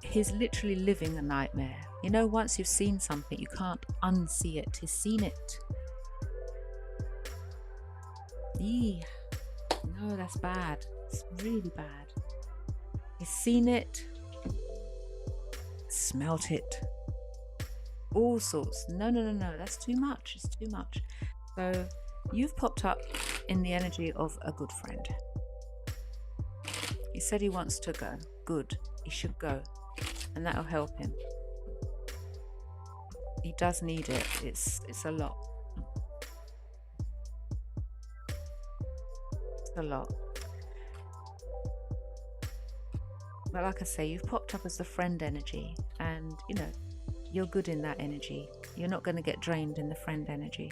he's literally living a nightmare. Once you've seen something, you can't unsee it. He's seen it. Eee. No, that's bad. It's really bad. He's seen it, smelt it, all sorts. No, that's too much. It's too much. So you've popped up in the energy of a good friend. He said he wants to go. Good. He should go. And that'll help him. He does need it. It's a lot. It's a lot. But like I say, you've popped up as the friend energy, and you're good in that energy. You're not going to get drained in the friend energy.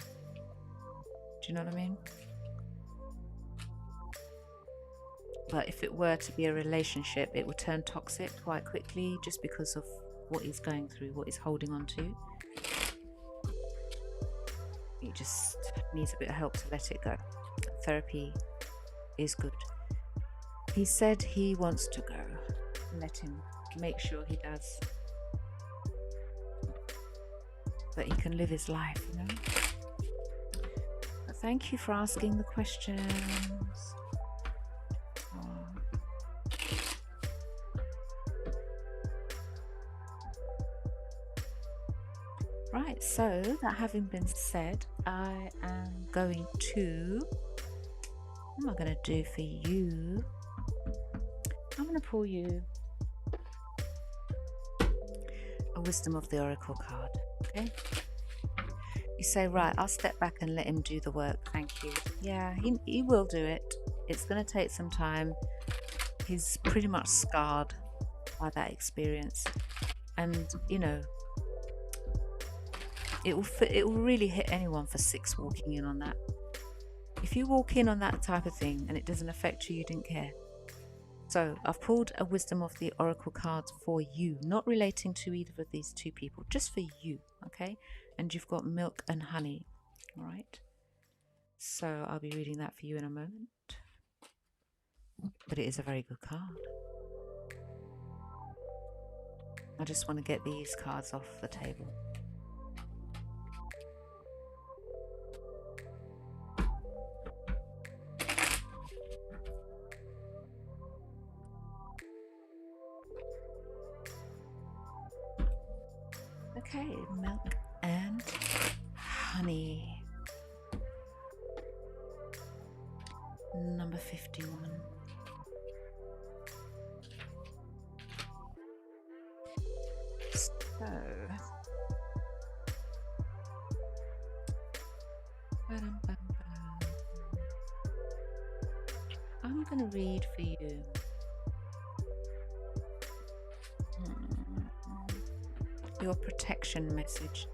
Do you know what I mean? But if it were to be a relationship, it would turn toxic quite quickly just because of what he's going through, what he's holding on to. He just needs a bit of help to let it go. Therapy is good. He said he wants to go. Let him. Make sure he does. That he can live his life, But thank you for asking the questions. Right, so that having been said, I am going to... What am I going to do for you? I'm going to pull you a Wisdom of the Oracle card, okay? You say, right, I'll step back and let him do the work, thank you. Yeah, he will do it. It's going to take some time. He's pretty much scarred by that experience. And, it will really hit anyone for 6 walking in on that. If you walk in on that type of thing and it doesn't affect you, you didn't care. So I've pulled a Wisdom of the Oracle cards for you, not relating to either of these two people, just for you, okay? And you've got milk and honey, all right? So I'll be reading that for you in a moment. But it is a very good card. I just want to get these cards off the table. Okay, milk and honey. Number 51. So, I'm going to read for you. Your protection message.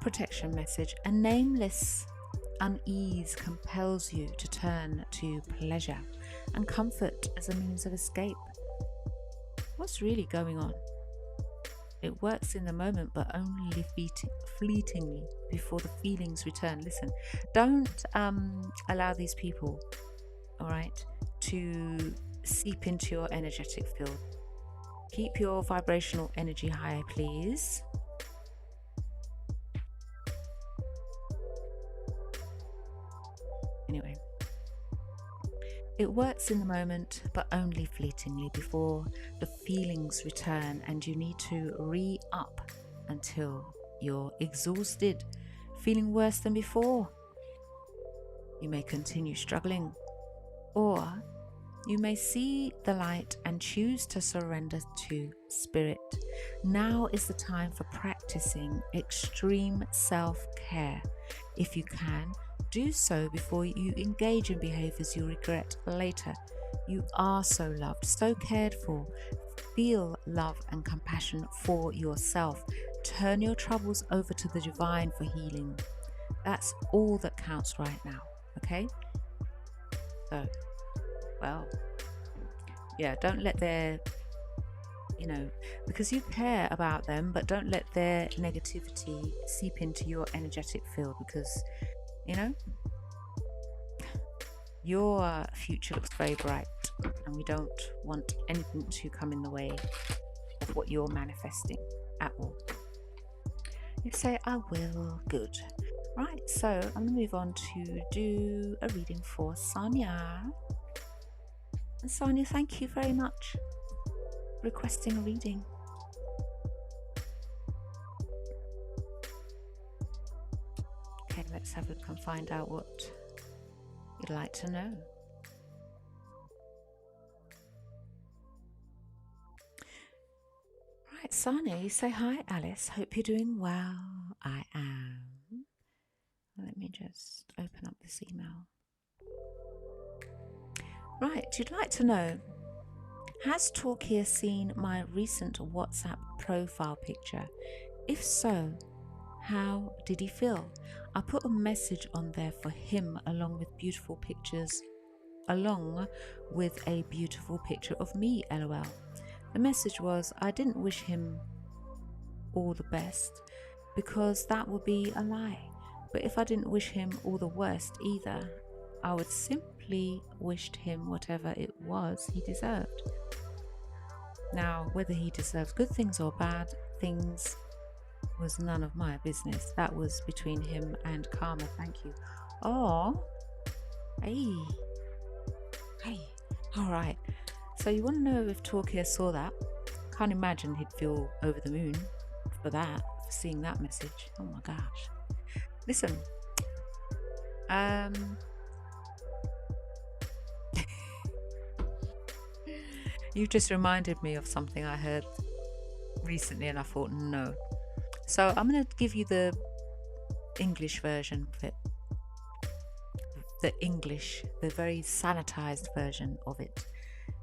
Protection message. A nameless unease compels you to turn to pleasure and comfort as a means of escape. What's really going on? It works in the moment, but only fleetingly before the feelings return. Listen, don't allow these people, all right, to seep into your energetic field. Keep your vibrational energy high, please. Anyway, It works in the moment, but only fleetingly before the feelings return and you need to re-up until you're exhausted, feeling worse than before. You may continue struggling, or you may see the light and choose to surrender to spirit. Now is the time for practicing extreme self-care. If you can, do so before you engage in behaviors you regret later. You are so loved, so cared for. Feel love and compassion for yourself. Turn your troubles over to the divine for healing. That's all that counts right now, okay? So, well, yeah, don't let their, because you care about them, but don't let their negativity seep into your energetic field, because, your future looks very bright and we don't want anything to come in the way of what you're manifesting at all. You say, I will. Good. Right, so I'm going to move on to do a reading for Sonia. And Sonia, thank you very much for requesting a reading. Okay, let's have a look and find out what you'd like to know. Right, Sonia, you say, hi Alice, hope you're doing well. I am. Let me just open up this email. Right, you'd like to know, has Talk Here seen my recent WhatsApp profile picture? If so, how did he feel? I put a message on there for him along with a beautiful picture of me, lol. The message was, I didn't wish him all the best because that would be a lie. But if I didn't wish him all the worst either, I would simply wished him whatever it was he deserved. Now, whether he deserves good things or bad things was none of my business. That was between him and karma. Thank you. Oh, hey, all right. So you want to know if Talk Here saw that? Can't imagine he'd feel over the moon for that, for seeing that message. Oh my gosh. Listen, you just reminded me of something I heard recently and I thought, no. So I'm going to give you the English version of it. The very sanitized version of it.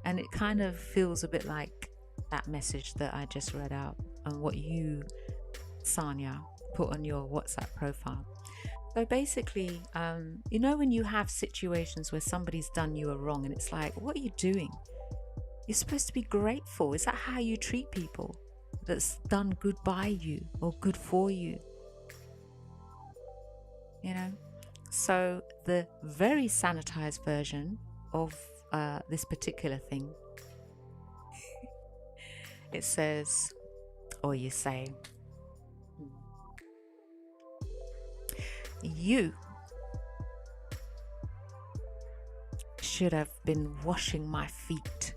And it kind of feels a bit like that message that I just read out and what you, Sanya, put on your WhatsApp profile. So basically, when you have situations where somebody's done you a wrong and it's like, what are you doing? You're supposed to be grateful. Is that how you treat people that's done good by you or good for you? So the very sanitized version of this particular thing, it says, or you say, you should have been washing my feet,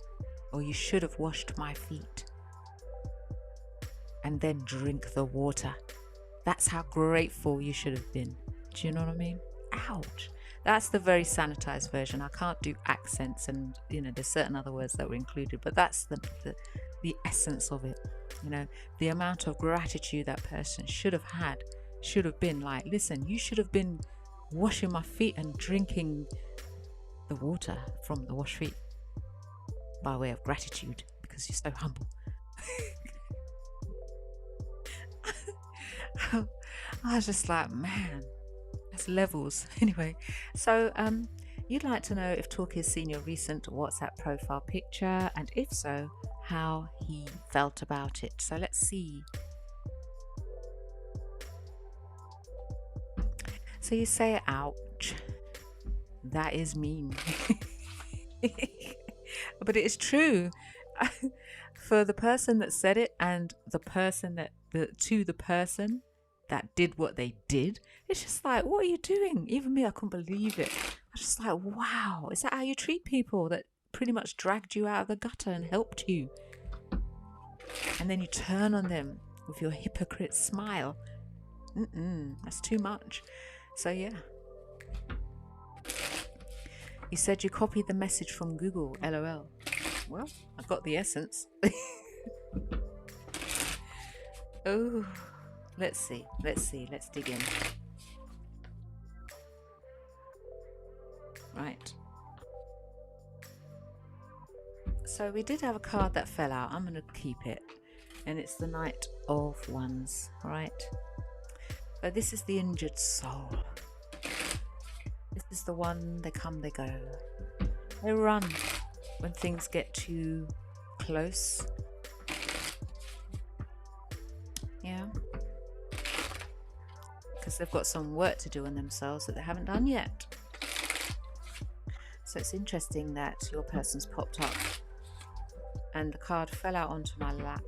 or you should have washed my feet and then drink the water. That's how grateful you should have been. Do you know what I mean? Ouch. That's the very sanitized version. I can't do accents and there's certain other words that were included, but that's the essence of it. The amount of gratitude that person should have been like, listen, you should have been washing my feet and drinking the water from the wash feet by way of gratitude because you're so humble. I was just like, man, that's levels. Anyway, so you'd like to know if Talk has seen your recent WhatsApp profile picture, and if so, how he felt about it. So let's see. So you say, ouch, that is mean. But it is true. For the person that said it and the person that did what they did, it's just like, what are you doing? Even me, I couldn't believe it. Just like, wow, is that how you treat people that pretty much dragged you out of the gutter and helped you? And then you turn on them with your hypocrite smile. That's too much. So yeah. You said you copied the message from Google, LOL. Well, I got the essence. Oh, let's see. Let's dig in. Right. So we did have a card that fell out. I'm going to keep it. And it's the Knight of Wands, right? So this is the injured soul. This is the one, they come, they go. They run when things get too close. Yeah. Because they've got some work to do on themselves that they haven't done yet. So it's interesting that your person's popped up and the card fell out onto my lap.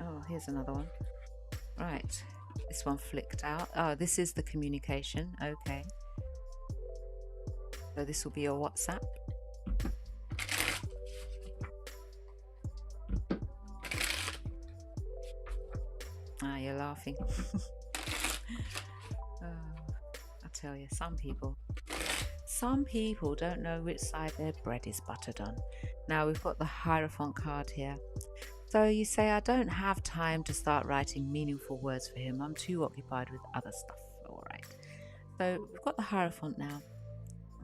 Oh, here's another one. Right, this one flicked out. Oh, this is the communication. Okay. So this will be your WhatsApp. Ah, you're laughing. I tell you, some people don't know which side their bread is buttered on. Now we've got the Hierophant card here. So you say, I don't have time to start writing meaningful words for him. I'm too occupied with other stuff. All right. So we've got the Hierophant now.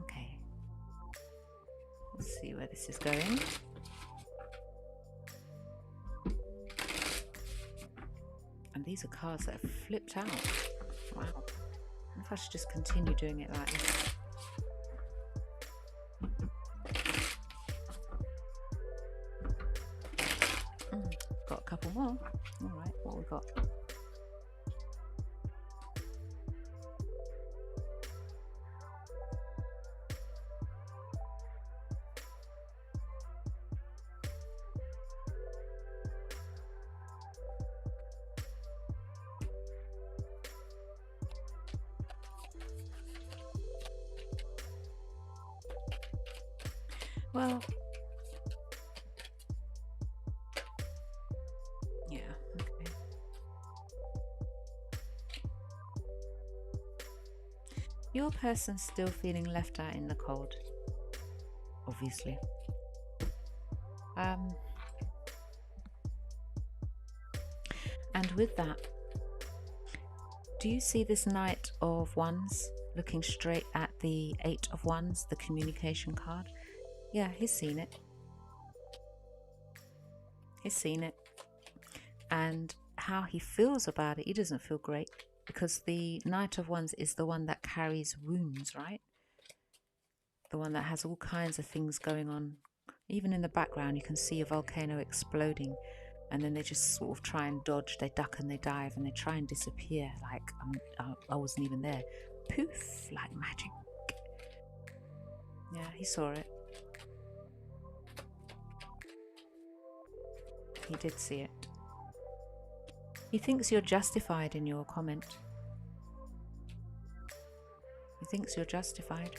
Okay. Let's see where this is going. And these are cards that have flipped out. Wow. I wonder if I should just continue doing it like this. Got a couple more. All right, what we got? Well, yeah, okay. Your person's still feeling left out in the cold, obviously. And with that, do you see this Knight of Wands looking straight at the Eight of Wands, the communication card? Yeah, he's seen it. He's seen it. And how he feels about it, he doesn't feel great, because the Knight of Wands is the one that carries wounds, right? The one that has all kinds of things going on. Even in the background, you can see a volcano exploding, and then they just sort of try and dodge. They duck and they dive and they try and disappear like I wasn't even there. Poof, like magic. Yeah, he saw it. He did see it. He thinks you're justified in your comment. He thinks you're justified.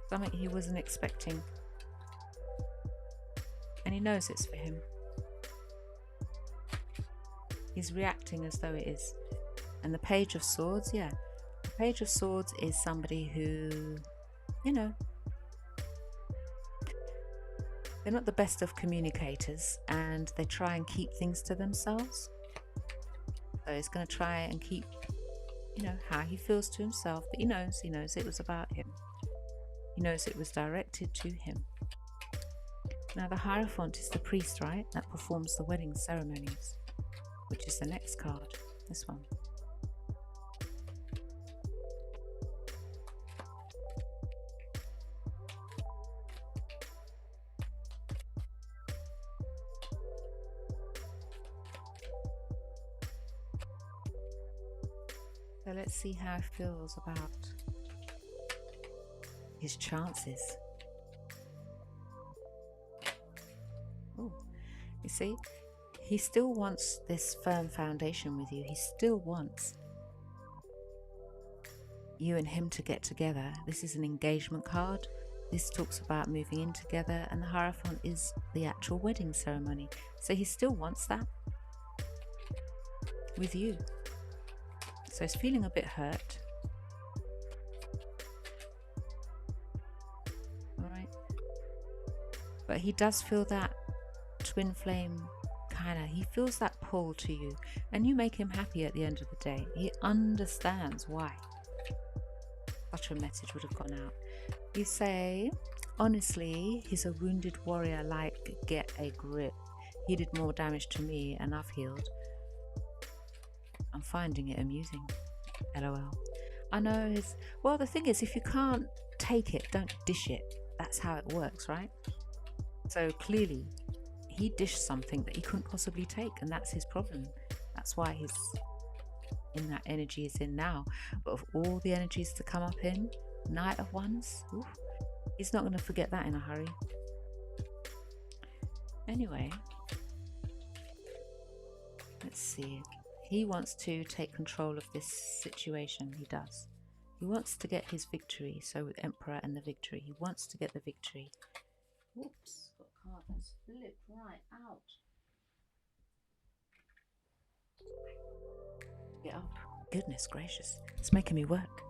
Something he wasn't expecting. And he knows it's for him. He's reacting as though it is. And the Page of Swords, yeah. The Page of Swords is somebody who, you know, they're not the best of communicators and they try and keep things to themselves. So he's going to try and keep, you know, how he feels to himself. But he knows it was about him. He knows it was directed to him. Now the Hierophant is the priest, right? That performs the wedding ceremonies. Which is the next card, this one. So let's see how it feels about his chances. Oh, you see, he still wants this firm foundation with you. He still wants you and him to get together. This is an engagement card. This talks about moving in together, and the Hierophant is the actual wedding ceremony. So he still wants that with you. So he's feeling a bit hurt. All right. But he does feel that twin flame he feels that pull to you, and you make him happy at the end of the day. He understands why such a message would have gone out. You say, honestly, he's a wounded warrior, like, get a grip. He did more damage to me and I've healed. I'm finding it amusing. LOL. I know well, the thing is, if you can't take it, don't dish it. That's how it works, right? So clearly he dished something that he couldn't possibly take, and that's his problem. That's why he's in that energy he's in now. But of all the energies to come up in, Knight of Wands, he's not going to forget that in a hurry. Anyway, let's see. He wants to take control of this situation. He does. He wants to get his victory. So with Emperor and the victory, he wants to get the victory. Whoops, got a card that's flipped right out. Get up. Goodness gracious, it's making me work.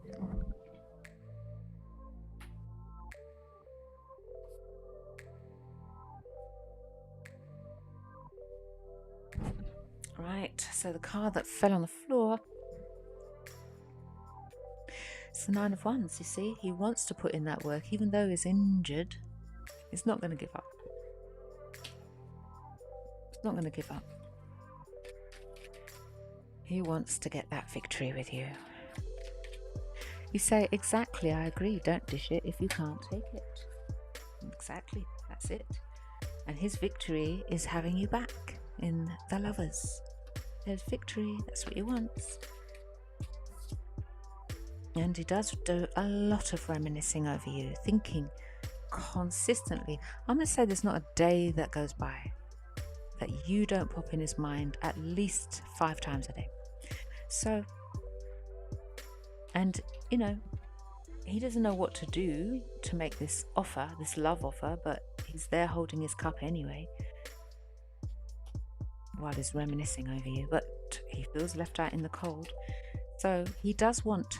Right, so the card that fell on the floor, it's the Nine of Wands. You see, he wants to put in that work, even though he's injured. He's not going to give up. He's not going to give up. He wants to get that victory with you. You say, exactly, I agree. Don't dish it if you can't take it. Exactly, that's it. And his victory is having you back in the Lovers. There's victory, that's what he wants. And he does do a lot of reminiscing over you, thinking consistently. I'm going to say there's not a day that goes by that you don't pop in his mind at least 5 times a day. So, and you know, he doesn't know what to do to make this offer, this love offer, but he's there holding his cup anyway while he's reminiscing over you, but he feels left out in the cold. So he does want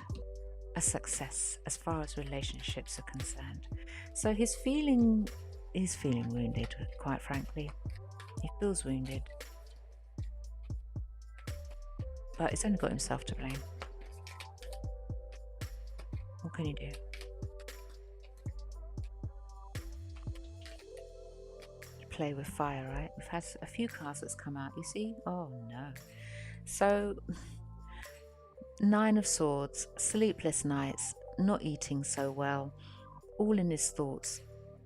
a success as far as relationships are concerned. So he's feeling wounded, quite frankly. He feels wounded, but he's only got himself to blame. What can you do? You play with fire, right? We've had a few cards that's come out, you see? Oh no. So 9 of Swords, sleepless nights, not eating so well, all in his thoughts.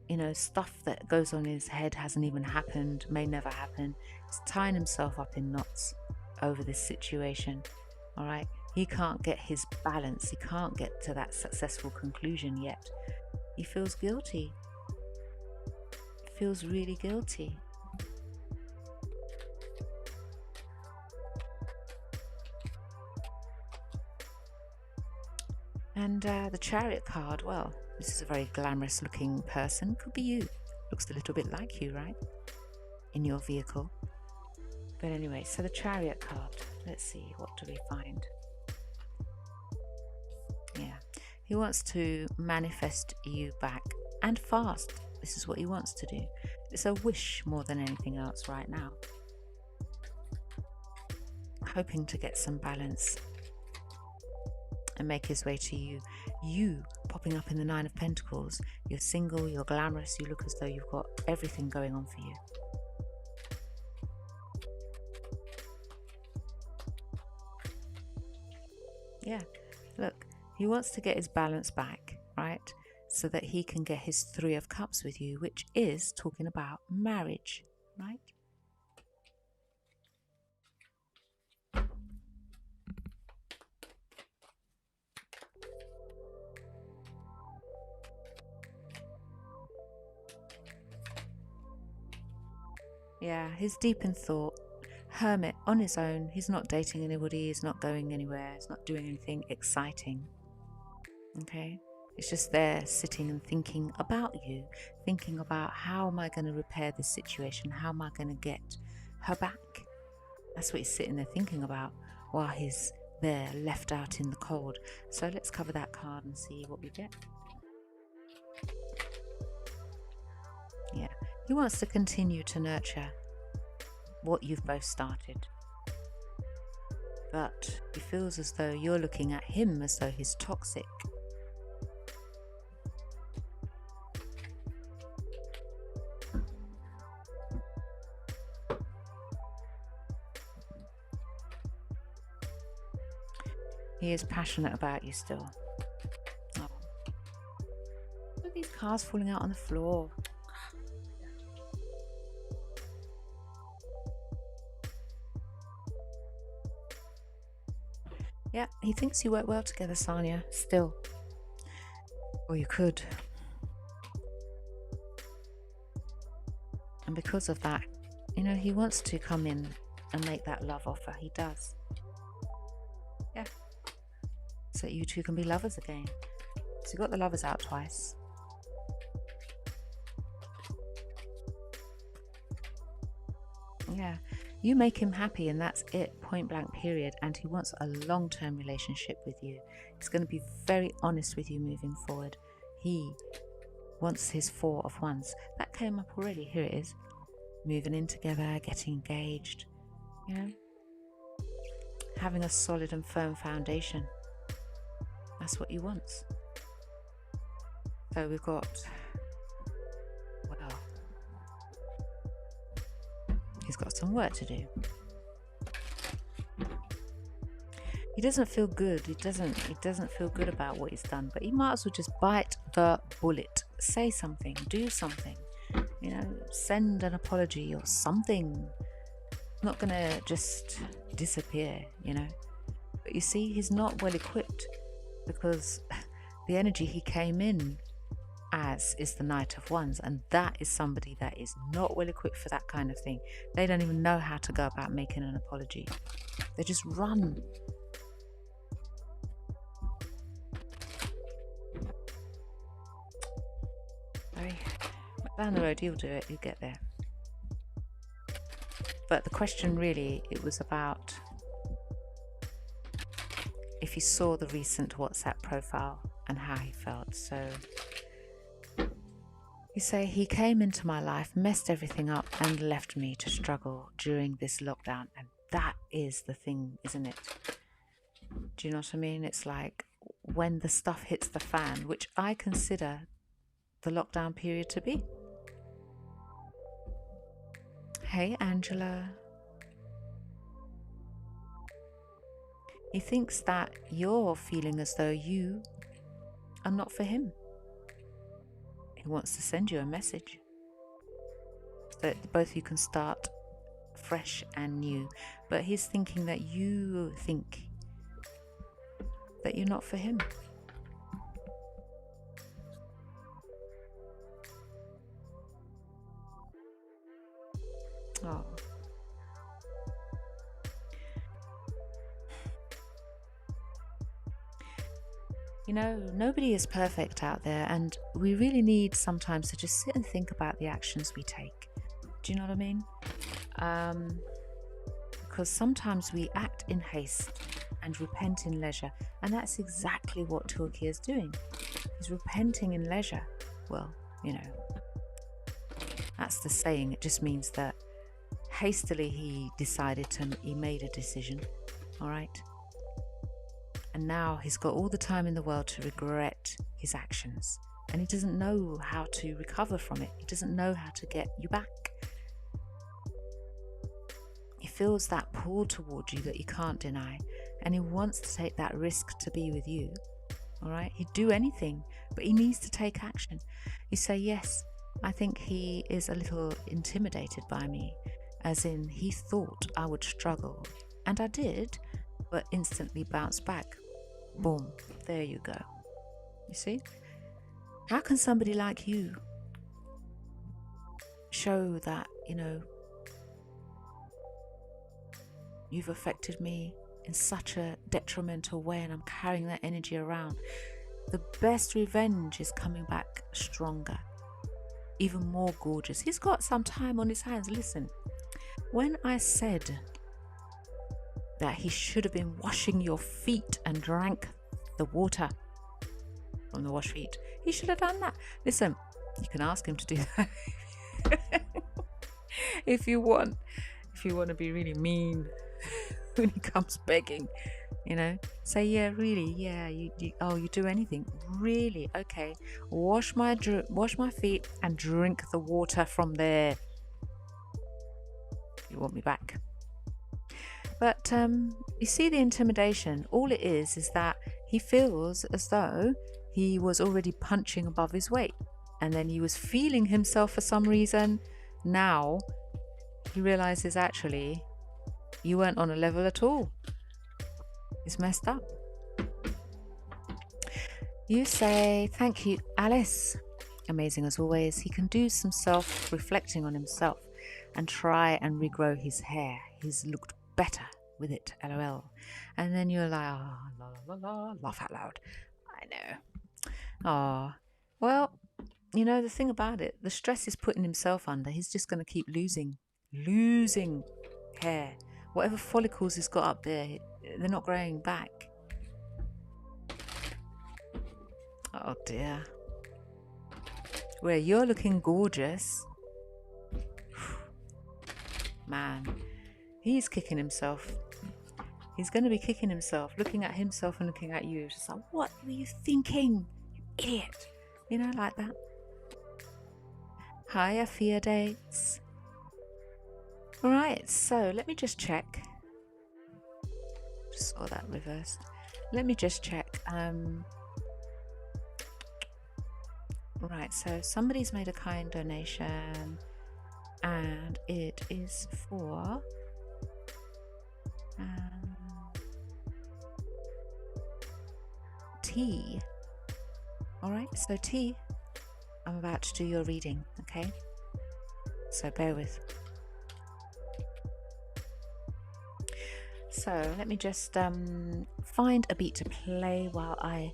You know, stuff that goes on in his head hasn't even happened, may never happen. He's tying himself up in knots over this situation. All right, he can't get his balance. He can't get to that successful conclusion yet. He feels guilty. He feels really guilty. And the Chariot card, well, this is a very glamorous looking person. Could be you. Looks a little bit like you, right? In your vehicle. But anyway, so the Chariot card. Let's see, what do we find? Yeah. He wants to manifest you back, and fast. This is what he wants to do. It's a wish more than anything else right now. Hoping to get some balance and make his way to you. You popping up in the 9 of Pentacles. You're single, you're glamorous, you look as though you've got everything going on for you. Yeah, look, he wants to get his balance back, right? So that he can get his 3 of Cups with you, which is talking about marriage, right? Yeah, he's deep in thought. Hermit on his own. He's not dating anybody. He's not going anywhere. He's not doing anything exciting. Okay? It's just there sitting and thinking about you, thinking about how am I going to repair this situation? How am I going to get her back? That's what he's sitting there thinking about while he's there left out in the cold. So let's cover that card and see what we get. Yeah, he wants to continue to nurture what you've both started. But he feels as though you're looking at him as though he's toxic. He is passionate about you still. Oh. Look at these cards falling out on the floor. Yeah, he thinks you work well together, Sanya, still. Or you could. And because of that, you know, he wants to come in and make that love offer. He does. Yeah. So you two can be lovers again. So you got the lovers out twice. Yeah. You make him happy and that's it, point blank period. And he wants a long-term relationship with you. He's going to be very honest with you moving forward. He wants his 4 of Wands. That came up already. Here it is. Moving in together, getting engaged. You know? Having a solid and firm foundation. That's what he wants. So we've got... well... he's got some work to do. He doesn't feel good. He doesn't feel good about what he's done, but he might as well just bite the bullet. Say something, do something. You know, send an apology or something. Not gonna just disappear, you know. But you see, he's not well equipped because the energy he came in as is the Knight of Wands, and that is somebody that is not well equipped for that kind of thing. They don't even know how to go about making an apology. They just run. Down the road you'll do it, you'll get there. But the question really, it was about if he saw the recent WhatsApp profile and how he felt. So you say, he came into my life, messed everything up and left me to struggle during this lockdown. And that is the thing, isn't it? Do you know what I mean? It's like when the stuff hits the fan, which I consider the lockdown period to be. Hey, Angela. He thinks that you're feeling as though you are not for him. He wants to send you a message so that both of you can start fresh and new. But he's thinking that you think that you're not for him. Oh. You know, nobody is perfect out there, and we really need sometimes to just sit and think about the actions we take. Do you know what I mean? Because sometimes we act in haste and repent in leisure, and that's exactly what Turkey is doing. He's repenting in leisure. Well, you know, that's the saying. It just means that hastily he made a decision, all right? And now he's got all the time in the world to regret his actions, and he doesn't know how to recover from it. He doesn't know how to get you back. He feels that pull towards you that you can't deny, and he wants to take that risk to be with you, all right? He'd do anything, but he needs to take action. You say, yes, I think he is a little intimidated by me. As in, he thought I would struggle, and I did, but instantly bounced back. Boom, there you go. You see? How can somebody like you show that, you know, You've affected me in such a detrimental way, and I'm carrying that energy around. The best revenge is coming back stronger, even more gorgeous. He's got some time on his hands. Listen, when I said that he should have been washing your feet and drank the water from the wash feet, he should have done that. Listen, you can ask him to do that if you want to be really mean when he comes begging, say, yeah, really, yeah, you do anything, really, okay, wash my feet and drink the water from there. You want me back. But you see the intimidation. All it is that he feels as though he was already punching above his weight, and then he was feeling himself for some reason. Now he realizes actually you weren't on a level at all. It's messed up. You say, thank you, Alice. Amazing as always. He can do some self-reflecting on himself and try and regrow his hair. He's looked better with it, LOL. And then you're like, oh, la la la la, laugh out loud. I know. Oh, well, the thing about it, the stress he's putting himself under, he's just going to keep losing hair. Whatever follicles he's got up there, they're not growing back. Oh dear. Where you're looking gorgeous. Man, he's kicking himself. He's going to be kicking himself, looking at himself and looking at you. It's just like, what were you thinking, you idiot? Like that. Hiya, fear dates. Alright, so let me just check. Just saw that reversed. Let me just check. Right, so somebody's made a kind donation, and it is for T. Alright, so T, I'm about to do your reading, okay? So bear with. So let me just find a beat to play while I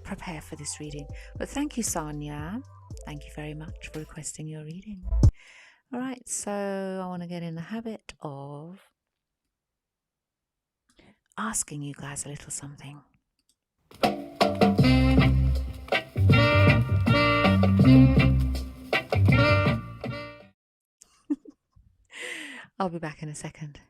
prepare for this reading. But thank you, Sonia. Thank you very much for requesting your reading. All right, so I want to get in the habit of asking you guys a little something. I'll be back in a second.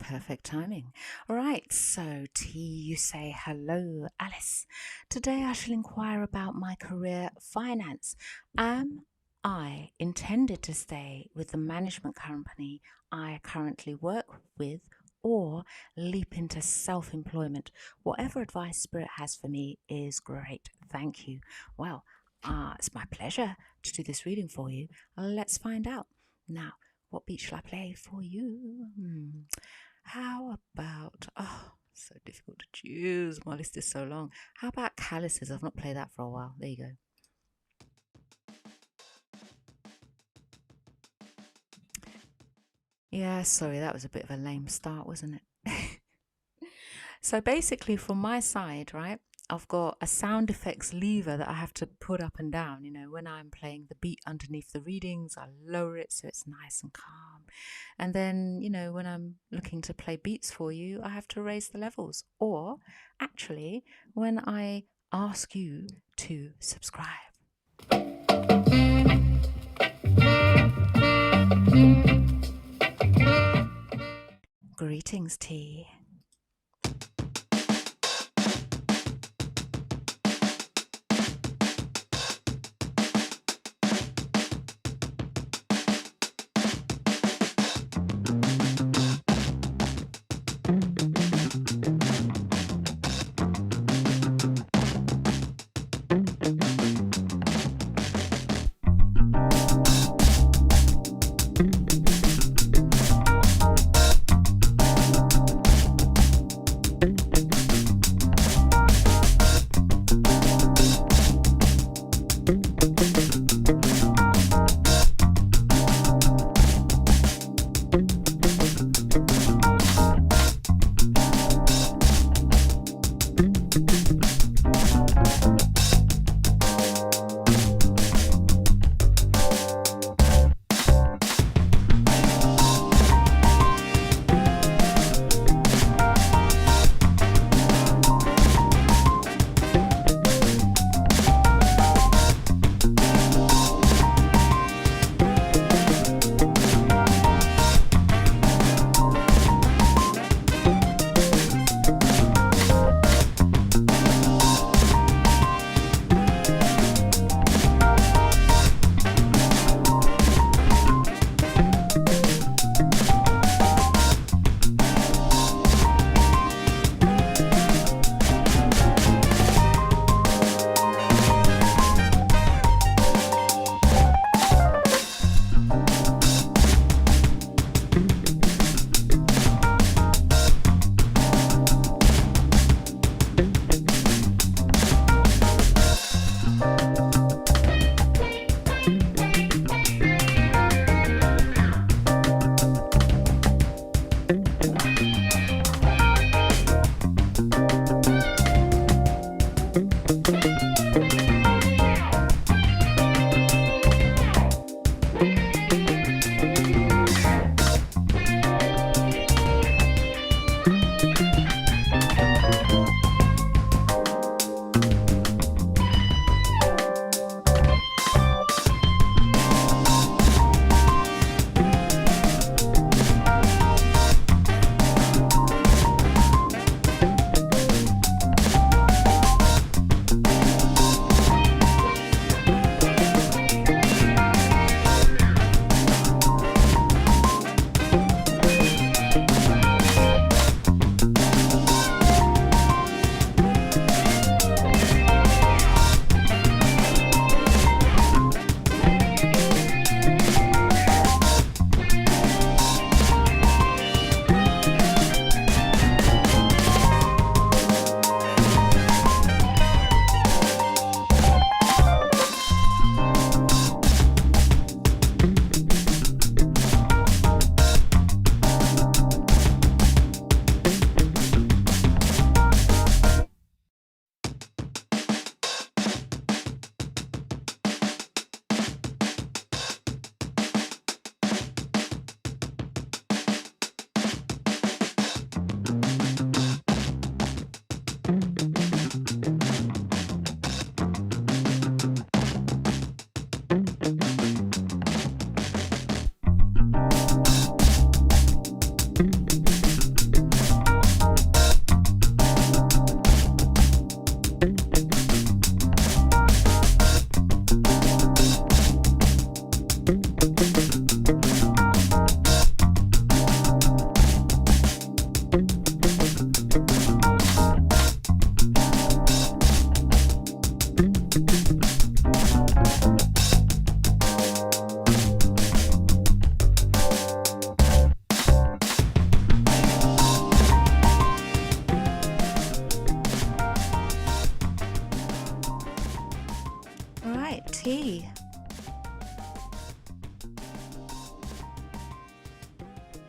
Perfect timing. All right, so T, you say, hello, Alice. Today I shall inquire about my career finance. Am I intended to stay with the management company I currently work with or leap into self-employment? Whatever advice Spirit has for me is great. Thank you. Well, it's my pleasure to do this reading for you. Let's find out. Now, what beat shall I play for you? How about, so difficult to choose. My list is so long. How about Calluses? I've not played that for a while. There you go. Yeah, sorry, that was a bit of a lame start, wasn't it? So basically from my side, right, I've got a sound effects lever that I have to put up and down. You know, when I'm playing the beat underneath the readings, I lower it so it's nice and calm. And then, you know, when I'm looking to play beats for you, I have to raise the levels. Or actually, when I ask you to subscribe. Greetings, T.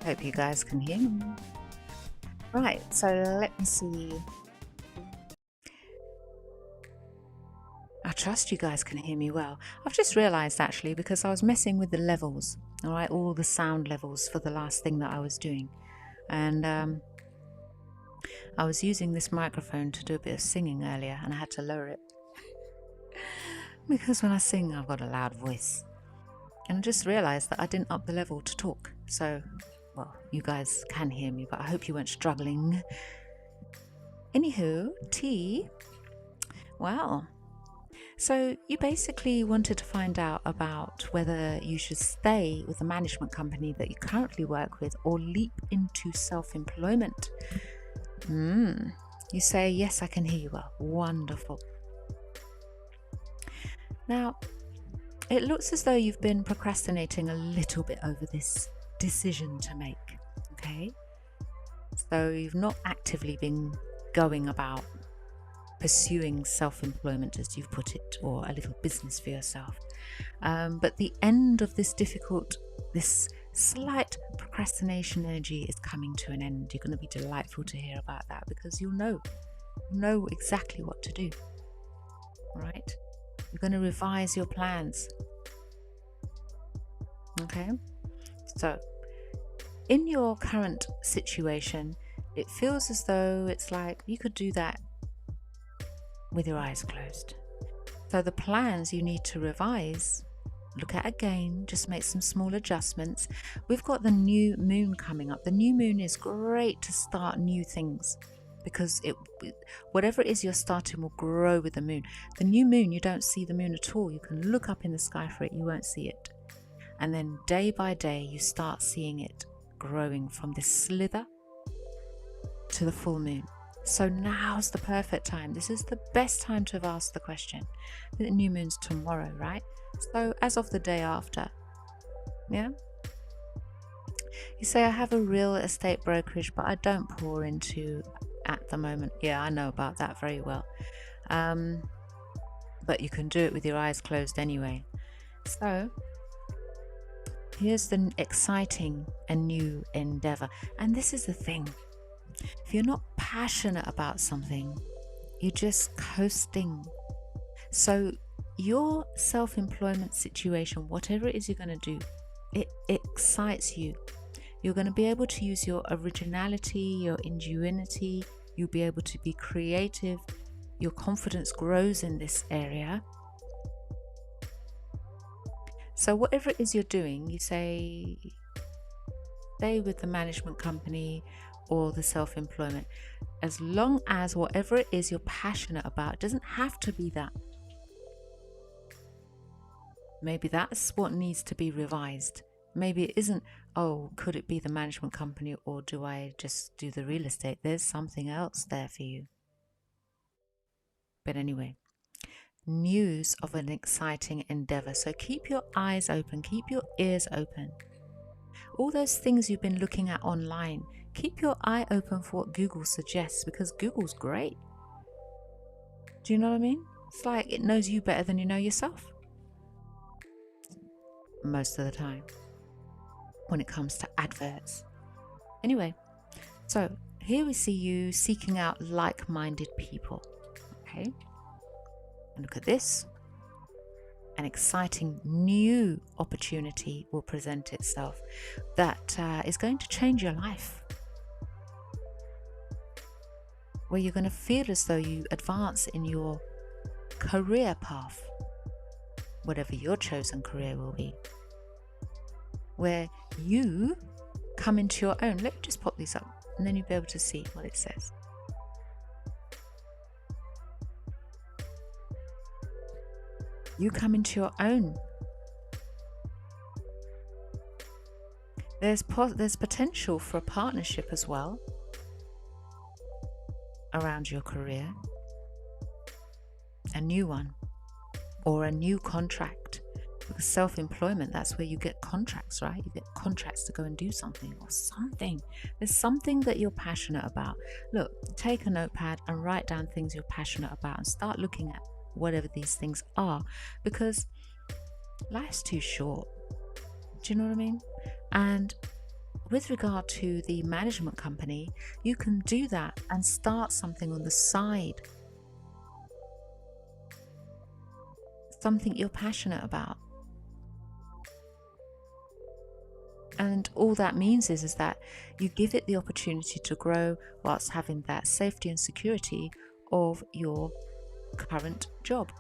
Hope you guys can hear me. Right, so let me see. I trust you guys can hear me well. I've just realized actually, because I was messing with the levels, all right, all the sound levels for the last thing that I was doing. And I was using this microphone to do a bit of singing earlier, and I had to lower it. Because when I sing, I've got a loud voice. And I just realized that I didn't up the level to talk. So, well, you guys can hear me, but I hope you weren't struggling. Anywho, T, well, so you basically wanted to find out about whether you should stay with the management company that you currently work with or leap into self-employment. You say, yes, I can hear you well. Wonderful. Now, it looks as though you've been procrastinating a little bit over this decision to make, okay? So you've not actively been going about pursuing self-employment, as you've put it, or a little business for yourself. But the end of this slight procrastination energy is coming to an end. You're going to be delightful to hear about that, because you'll know exactly what to do. All right? You're going to revise your plans. Okay? So, in your current situation, it feels as though it's like you could do that with your eyes closed. So the plans you need to revise, look at again, just make some small adjustments. We've got the new moon coming up. The new moon is great to start new things, because whatever it is you're starting will grow with the moon. The new moon, you don't see the moon at all. You can look up in the sky for it, you won't see it. And then day by day, you start seeing it growing from this slither to the full moon. So now's the perfect time. This is the best time to have asked the question. The new moon's tomorrow, right? So as of the day after, yeah? You say, I have a real estate brokerage, but I don't pour into at the moment. Yeah, I know about that very well. But you can do it with your eyes closed anyway. So here's the exciting and new endeavor. And this is the thing. If you're not passionate about something, you're just coasting. So your self-employment situation, whatever it is you're going to do, it excites you. You're going to be able to use your originality, your ingenuity. You'll be able to be creative. Your confidence grows in this area. So whatever it is you're doing, you say, stay with the management company or the self-employment, as long as whatever it is you're passionate about, it doesn't have to be that. Maybe that's what needs to be revised. Maybe it isn't, oh, could it be the management company, or do I just do the real estate? There's something else there for you. But anyway, news of an exciting endeavor. So keep your eyes open, keep your ears open. All those things you've been looking at online, keep your eye open for what Google suggests, because Google's great. Do you know what I mean? It's like it knows you better than you know yourself. Most of the time, when it comes to adverts. Anyway, so here we see you seeking out like-minded people. Okay, and look at this. An exciting new opportunity will present itself that is going to change your life, where you're going to feel as though you advance in your career path, whatever your chosen career will be, where you come into your own. Let me just pop these up, and then you'll be able to see what it says. You come into your own. There's potential for a partnership as well around your career, a new one, or a new contract. Because self-employment, that's where you get contracts, right? You get contracts to go and do something or something. There's something that you're passionate about. Look, take a notepad and write down things you're passionate about and start looking at whatever these things are, because life's too short. Do you know what I mean? And with regard to the management company, you can do that and start something on the side. Something you're passionate about. And all that means is that you give it the opportunity to grow whilst having that safety and security of your current job.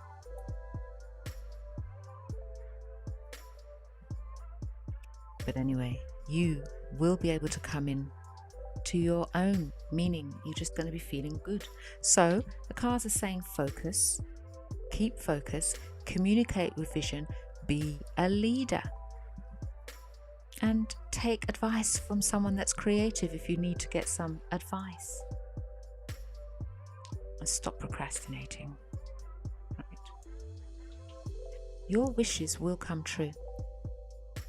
But anyway, you will be able to come in to your own, meaning you're just going to be feeling good. So the cards are saying focus, keep focus, communicate with vision, be a leader. And take advice from someone that's creative if you need to get some advice. And stop procrastinating. Right. Your wishes will come true.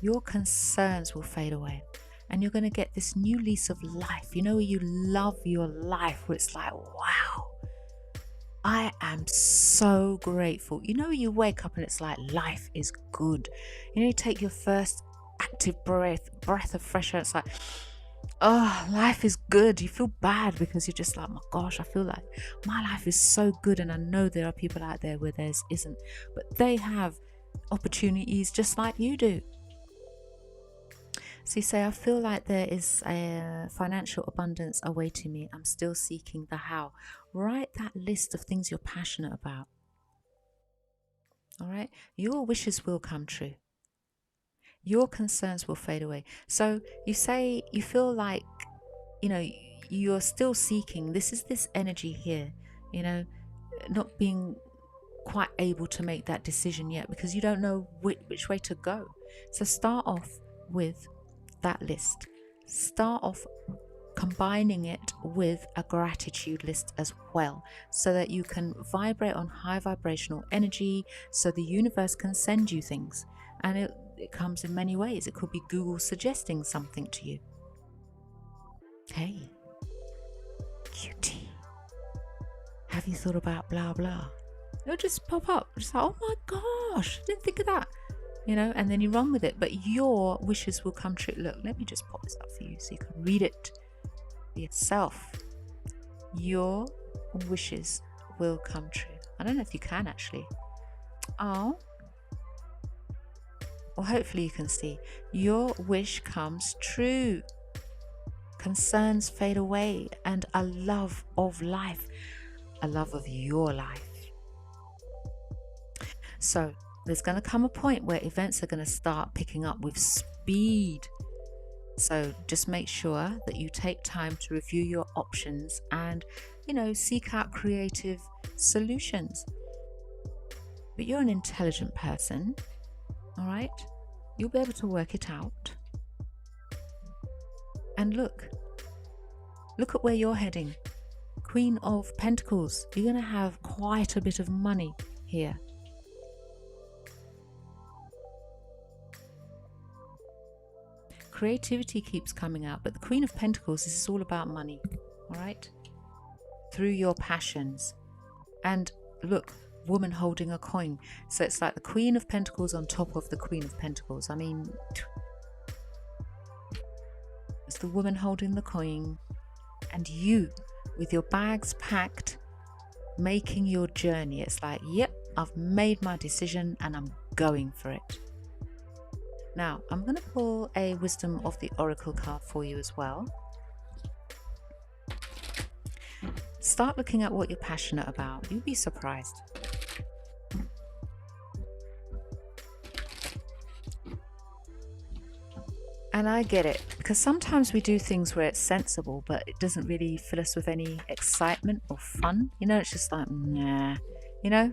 Your concerns will fade away. And you're going to get this new lease of life. You know, where you love your life, where it's like, wow, I am so grateful. You know, you wake up and it's like, life is good. You know, you take your first active breath of fresh air. It's like, oh, life is good. You feel bad because you're just like, my gosh, I feel like my life is so good. And I know there are people out there where theirs isn't, but they have opportunities just like you do. So you say, I feel like there is a financial abundance awaiting me. I'm still seeking the how. Write that list of things you're passionate about. All right. Your wishes will come true. Your concerns will fade away. So you say you feel like, you know, you're still seeking. This is this energy here, you know, not being quite able to make that decision yet because you don't know which way to go. So start off with that list. Start off combining it with a gratitude list as well, so that you can vibrate on high vibrational energy, so the universe can send you things. And it comes in many ways. It could be Google suggesting something to you. Hey, cutie, have you thought about blah blah? It'll just pop up. Just like, oh my gosh, I didn't think of that. You know, and then you run with it. But your wishes will come true. Look, let me just pop this up for you so you can read it for yourself. Your wishes will come true. I don't know if you can actually. Oh. Well, hopefully you can see. Your wish comes true. Concerns fade away, and a love of life, a love of your life. So there's going to come a point where events are going to start picking up with speed. So just make sure that you take time to review your options and, you know, seek out creative solutions. But you're an intelligent person. All right, you'll be able to work it out. And look at where you're heading. Queen of Pentacles. You're going to have quite a bit of money here. Creativity keeps coming out, but the Queen of Pentacles, this is all about money. All right, through your passions. And look, woman holding a coin, so it's like the Queen of Pentacles on top of the Queen of Pentacles. I mean, it's the woman holding the coin, and you with your bags packed, making your journey. It's like, yep, I've made my decision and I'm going for it. Now I'm going to pull a Wisdom of the Oracle card for you as well. Start looking at what you're passionate about. You'll be surprised. And I get it, because sometimes we do things where it's sensible, but it doesn't really fill us with any excitement or fun. You know, it's just like, nah, you know?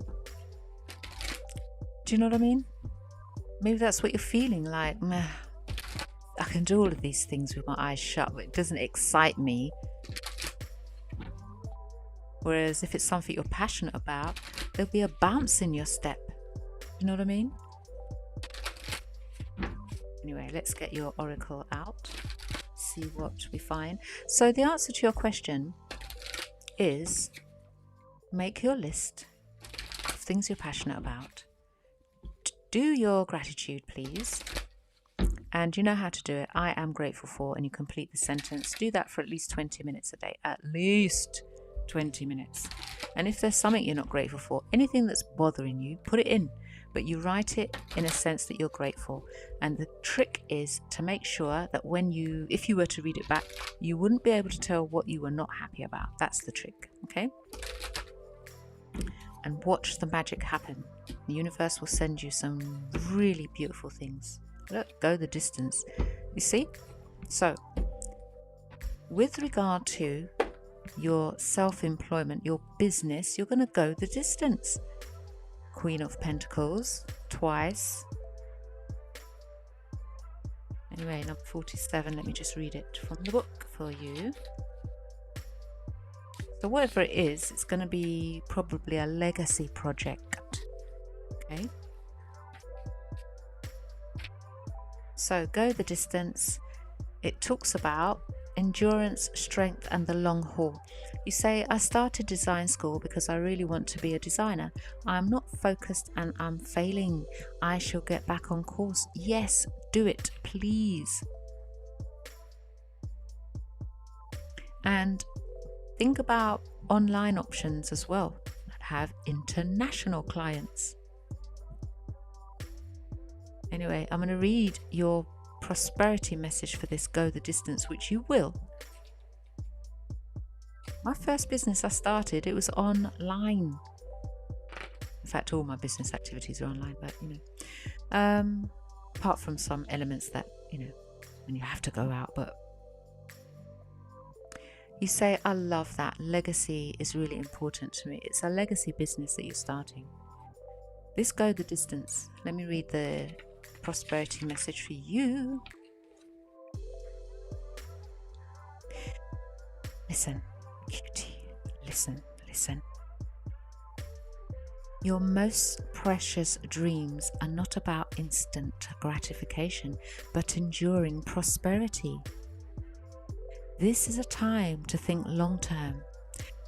Do you know what I mean? Maybe that's what you're feeling, like, meh, I can do all of these things with my eyes shut, but it doesn't excite me. Whereas if it's something you're passionate about, there'll be a bounce in your step. You know what I mean? Anyway, let's get your oracle out, see what we find. So the answer to your question is, make your list of things you're passionate about. Do your gratitude, please. And you know how to do it. I am grateful for, and you complete the sentence. Do that for at least 20 minutes a day. At least 20 minutes. And if there's something you're not grateful for, anything that's bothering you, put it in. But you write it in a sense that you're grateful. And the trick is to make sure that if you were to read it back, you wouldn't be able to tell what you were not happy about. That's the trick, okay? And watch the magic happen. The universe will send you some really beautiful things. Look, go the distance. You see? So, with regard to your self-employment, your business, you're going to go the distance. Queen of Pentacles, twice. Anyway, number 47, let me just read it from the book for you. So whatever it is, it's going to be probably a legacy project. Okay. So go the distance. It talks about endurance, strength, and the long haul. You say, I started design school because I really want to be a designer. I'm not focused and I'm failing. I shall get back on course. Yes, do it, please. And think about online options as well that have international clients. Anyway, I'm going to read your prosperity message for this go the distance, which you will. My first business I started, it was online. In fact, all my business activities are online, but apart from some elements that, when you have to go out, but you say, I love that. Legacy is really important to me. It's a legacy business that you're starting. This go the distance. Let me read the prosperity message for you. Listen, cutie. Listen. Your most precious dreams are not about instant gratification, but enduring prosperity. This is a time to think long term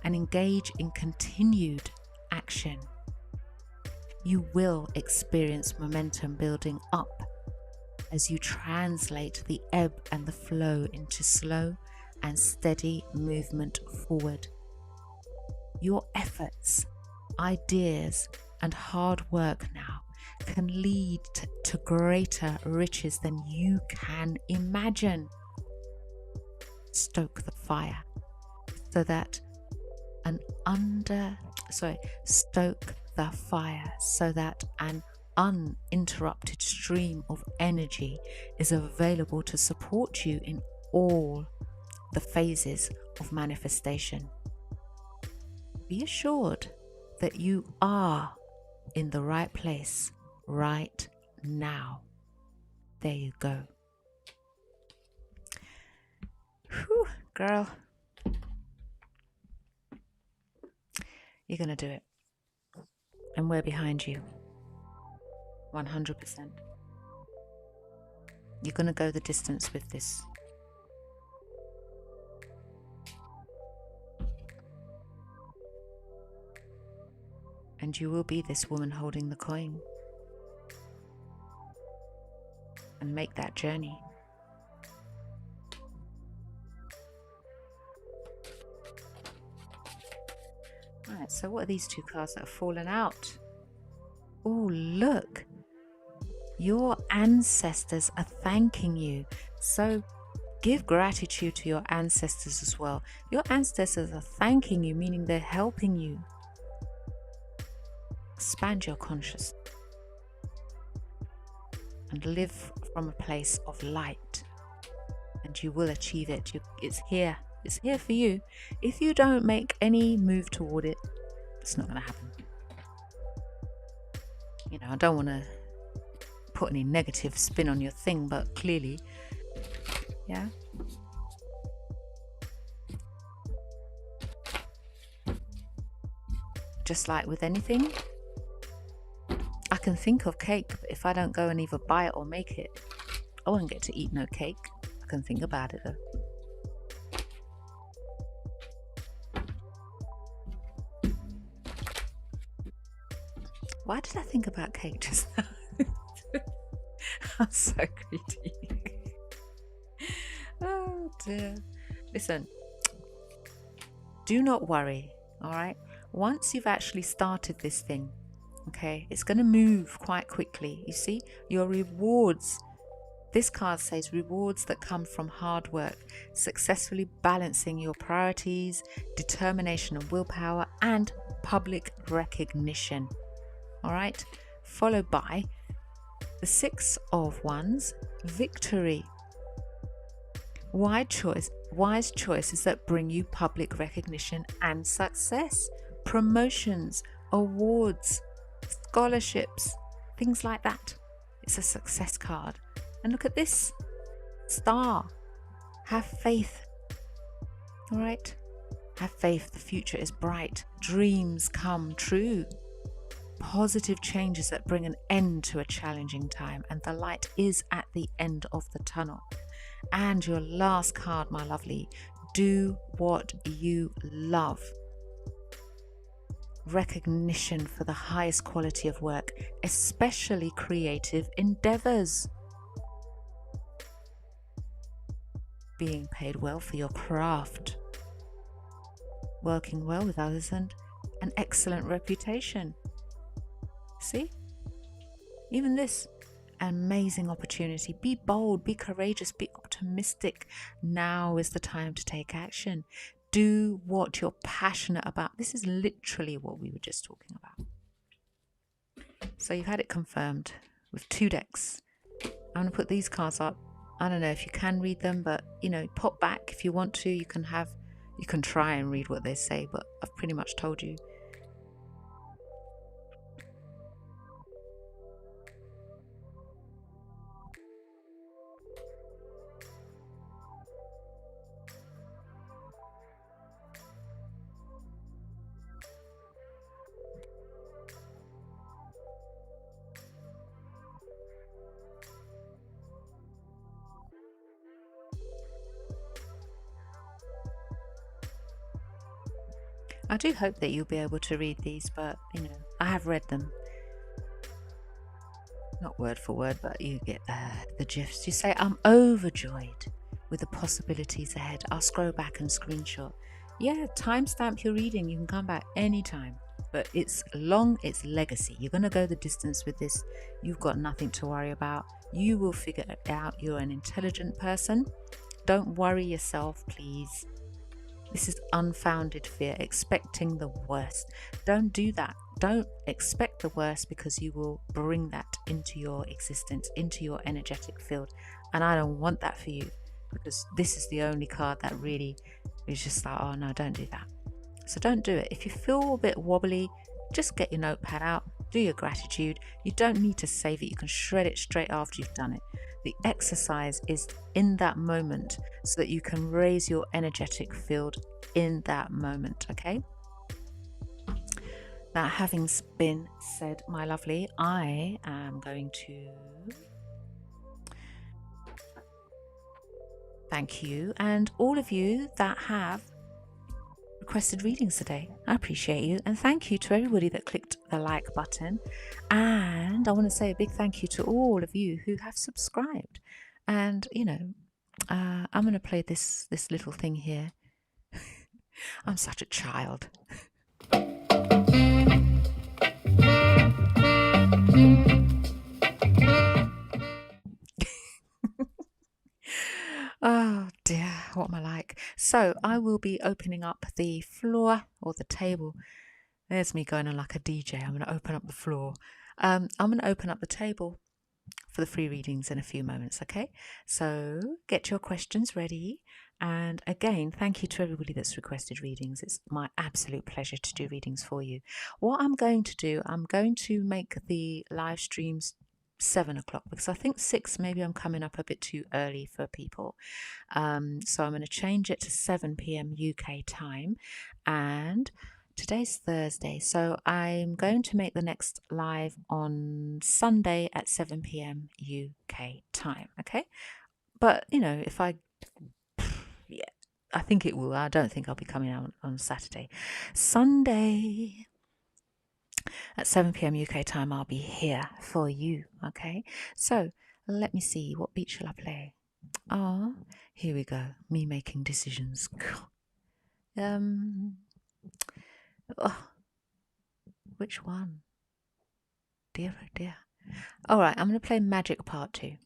and engage in continued action. You will experience momentum building up as you translate the ebb and the flow into slow and steady movement forward. Your efforts, ideas, and hard work now can lead to greater riches than you can imagine. Stoke the fire so that an uninterrupted stream of energy is available to support you in all the phases of manifestation. Be assured that you are in the right place right now. There you go. Whew, girl. You're going to do it. And we're behind you. 100%. You're going to go the distance with this. And you will be this woman holding the coin. And make that journey. Right, so what are these two cards that have fallen out? Oh, look. Your ancestors are thanking you. So give gratitude to your ancestors as well. Your ancestors are thanking you, meaning they're helping you. Expand your consciousness and live from a place of light, and you will achieve it. It's here. It's here for you. If you don't make any move toward it, it's not going to happen. I don't want to put any negative spin on your thing, but clearly, yeah. Just like with anything, I can think of cake, but if I don't go and either buy it or make it, I won't get to eat no cake. I can think about it though. Why did I think about cake just now? I'm so greedy. Oh dear. Listen, do not worry, all right? Once you've actually started this thing, okay, it's going to move quite quickly. You see, your rewards. This card says rewards that come from hard work, successfully balancing your priorities, determination and willpower, and public recognition. All right, followed by the Six of Wands, victory. Wise choices that bring you public recognition and success, promotions, awards, scholarships, things like that. It's a success card. And look at this star. Have faith. All right? Have faith. The future is bright. Dreams come true. Positive changes that bring an end to a challenging time. And the light is at the end of the tunnel. And your last card, my lovely, do what you love. Recognition for the highest quality of work, especially creative endeavors. Being paid well for your craft. Working well with others and an excellent reputation. See? Even this amazing opportunity. Be bold, be courageous, be optimistic. Now is the time to take action. Do what you're passionate about. This is literally what we were just talking about. So you've had it confirmed with 2 decks. I'm going to put these cards up. I don't know if you can read them, but pop back if you want to. You can try and read what they say, but I've pretty much told you. I do hope that you'll be able to read these, but I have read them. Not word for word, but you get the gist. You say, I'm overjoyed with the possibilities ahead. I'll scroll back and screenshot. Yeah, timestamp your reading. You can come back anytime. But it's long, it's legacy. You're going to go the distance with this. You've got nothing to worry about. You will figure it out. You're an intelligent person. Don't worry yourself, please. This is unfounded fear, expecting the worst. Don't do that. Don't expect the worst, because you will bring that into your existence, into your energetic field. And I don't want that for you, because this is the only card that really is just like, oh no, don't do that. So don't do it. If you feel a bit wobbly, just get your notepad out, do your gratitude. You don't need to save it. You can shred it straight after you've done it. The exercise is in that moment so that you can raise your energetic field in that moment, okay? Now, having been said, my lovely, I am going to thank you and all of you that have requested readings today. I appreciate you, and thank you to everybody that clicked the like button. And I want to say a big thank you to all of you who have subscribed. And I'm going to play this little thing here. I'm such a child. Oh dear, what am I like? So I will be opening up the floor or the table. There's me going on like a DJ. I'm going to open up the floor. I'm going to open up the table for the free readings in a few moments, okay? So get your questions ready. And again, thank you to everybody that's requested readings. It's my absolute pleasure to do readings for you. What I'm going to do, I'm going to make the live streams 7 o'clock, because I think 6, maybe I'm coming up a bit too early for people. So I'm going to change it to 7 p.m. UK time. And today's Thursday, so I'm going to make the next live on Sunday at 7 p.m. UK time, okay? But, if I think it will. I don't think I'll be coming out on Saturday. Sunday at 7 p.m. UK time, I'll be here for you, okay? So let me see, what beat shall I play? Ah, here we go. Me making decisions. Oh, which one? Dear, oh dear. All right, I'm going to play Magic Part 2.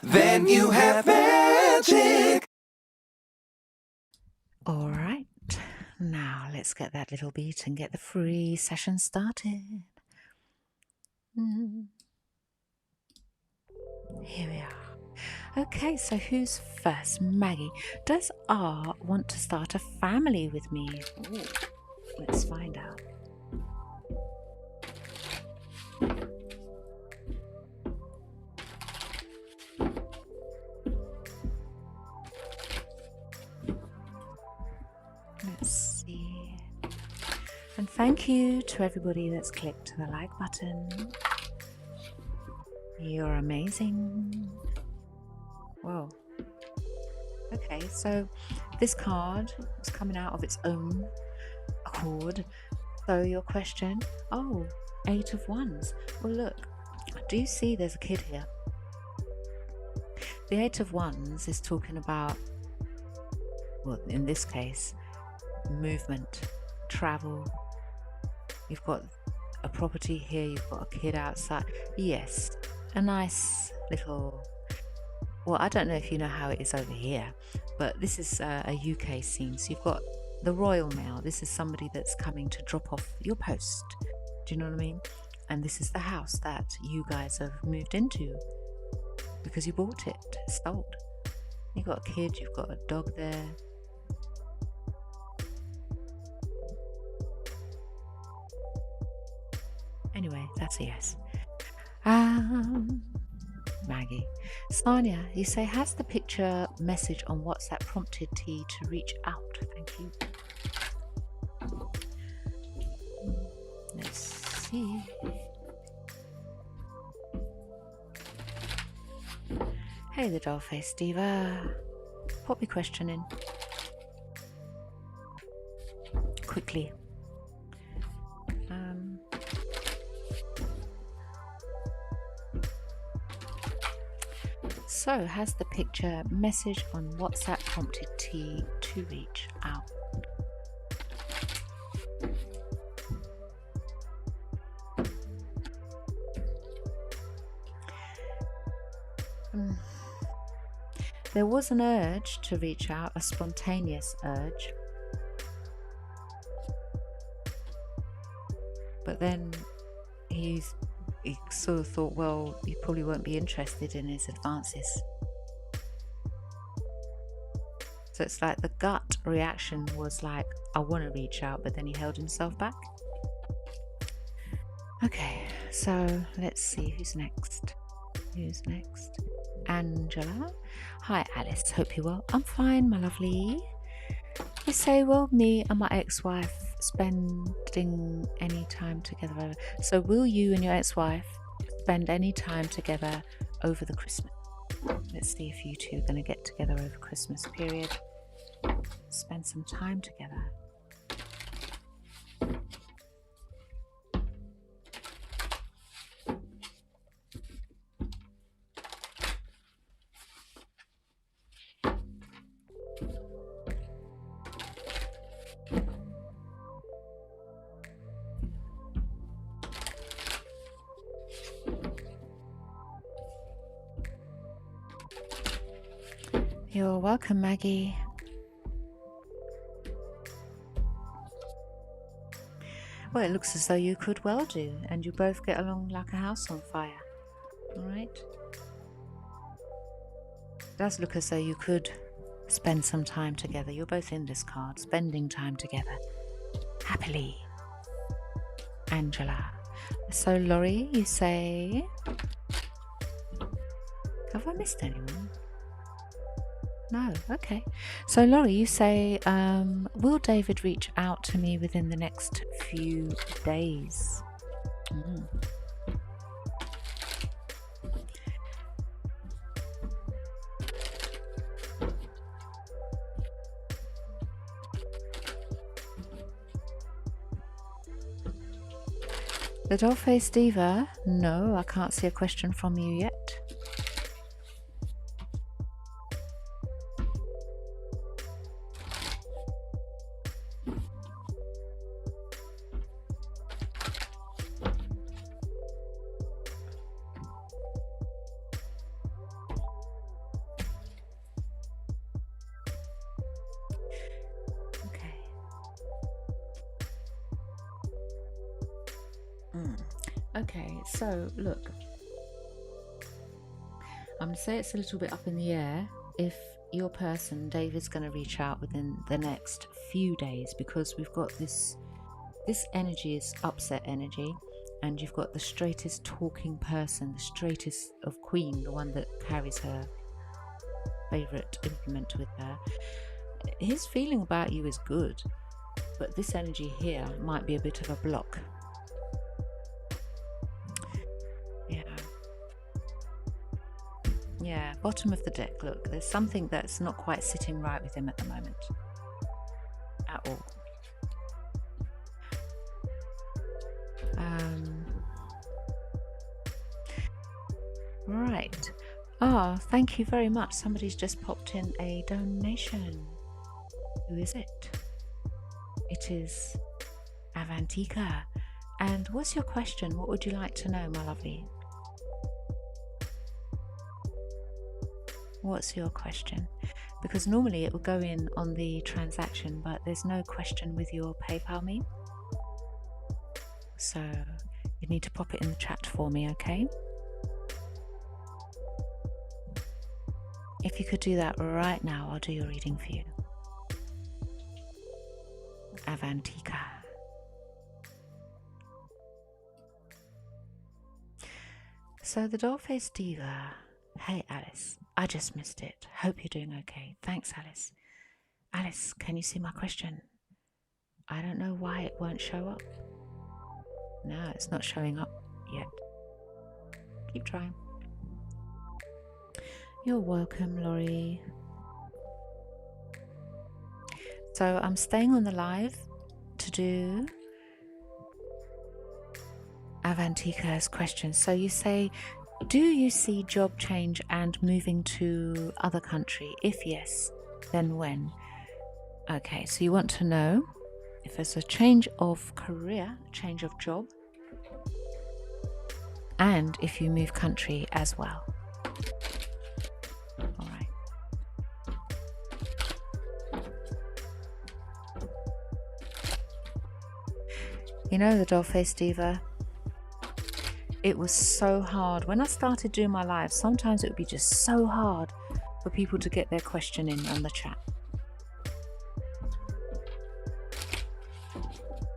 Then you have magic. All right, now let's get that little beat and get the free session started. Here we are. Okay, so who's first? Maggie. Does R want to start a family with me? Ooh, let's find out. Let's see. And thank you to everybody that's clicked the like button. You're amazing. Whoa. Okay, so this card is coming out of its own accord. So your question, oh, 8 of Wands. Well, look, do you see there's a kid here? The 8 of Wands is talking about well, in this case, movement, travel. You've got a property here, you've got a kid outside. Yes, a nice little, well, I don't know if you know how it is over here, but this is a UK scene. So you've got the Royal Mail. This is somebody that's coming to drop off your post. Do you know what I mean? And this is the house that you guys have moved into because you bought it. It's sold. You've got a kid, you've got a dog there. Anyway, that's a yes. Maggie. Sanya, you say, has the picture message on WhatsApp prompted T to reach out? Thank you. Let's see. Hey, the doll-faced diva. Pop your question in. Quickly. So, has the picture message on WhatsApp prompted T to reach out? There was an urge to reach out, a spontaneous urge. But then he sort of thought, well, you probably won't be interested in his advances. So it's like the gut reaction was like, I want to reach out, but then he held himself back. Okay, so let's see who's next. Who's next? Angela. Hi Alice, hope you're well. I'm fine, my lovely. You say, well, me and my ex-wife spending any time together. So will you and your ex-wife spend any time together over the Christmas? Let's see if you two are going to get together over Christmas period. Spend some time together. You're welcome, Maggie. Well, it looks as though you could well do, and you both get along like a house on fire. All right? It does look as though you could spend some time together. You're both in this card, spending time together. Happily. Angela. So, Laurie, you say... Have I missed anyone? No, okay. So Laurie, you say, will David reach out to me within the next few days? The doll-faced diva? No, I can't see a question from you yet. Okay, so look, I'm going to say it's a little bit up in the air if your person, David's going to reach out within the next few days, because we've got this energy is upset energy, and you've got the straightest talking person, the straightest of queen, the one that carries her favourite implement with her. His feeling about you is good, but this energy here might be a bit of a block. Yeah, bottom of the deck. Look, there's something that's not quite sitting right with him at the moment. At all. Right. Thank you very much. Somebody's just popped in a donation. Who is it? It is Avantika. And what's your question? What would you like to know, my lovely? What's your question? Because normally it will go in on the transaction, but there's no question with your PayPal me. So you need to pop it in the chat for me, okay? If you could do that right now, I'll do your reading for you. Avantika. So the doll-faced diva. Hey Alice, I just missed it. Hope you're doing okay. Thanks, Alice. Alice, can you see my question? I don't know why it won't show up. No, it's not showing up yet. Keep trying. You're welcome, Laurie. So I'm staying on the live to do Avantika's question. So you say, do you see job change and moving to other country? If yes, then when? Okay, so you want to know if there's a change of career, change of job, and if you move country as well. All right. You know, the doll-faced diva, it was so hard. When I started doing my lives, sometimes it would be just so hard for people to get their question in on the chat.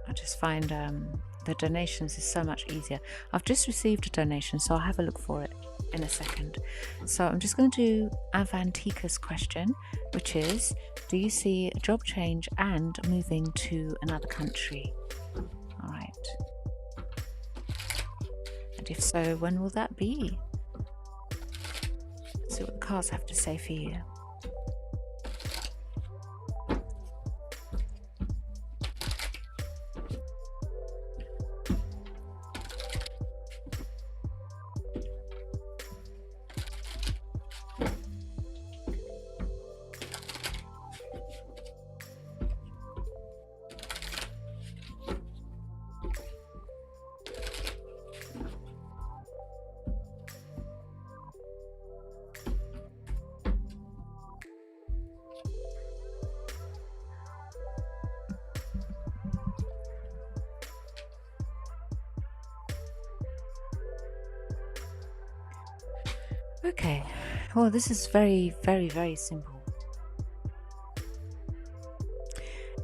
I just find the donations is so much easier. I've just received a donation, so I'll have a look for it in a second. So I'm just going to do Avantika's question, which is, do you see a job change and moving to another country? All right. And if so, when will that be? Let's see what the cards have to say for you. Okay, well, this is very, very, very simple.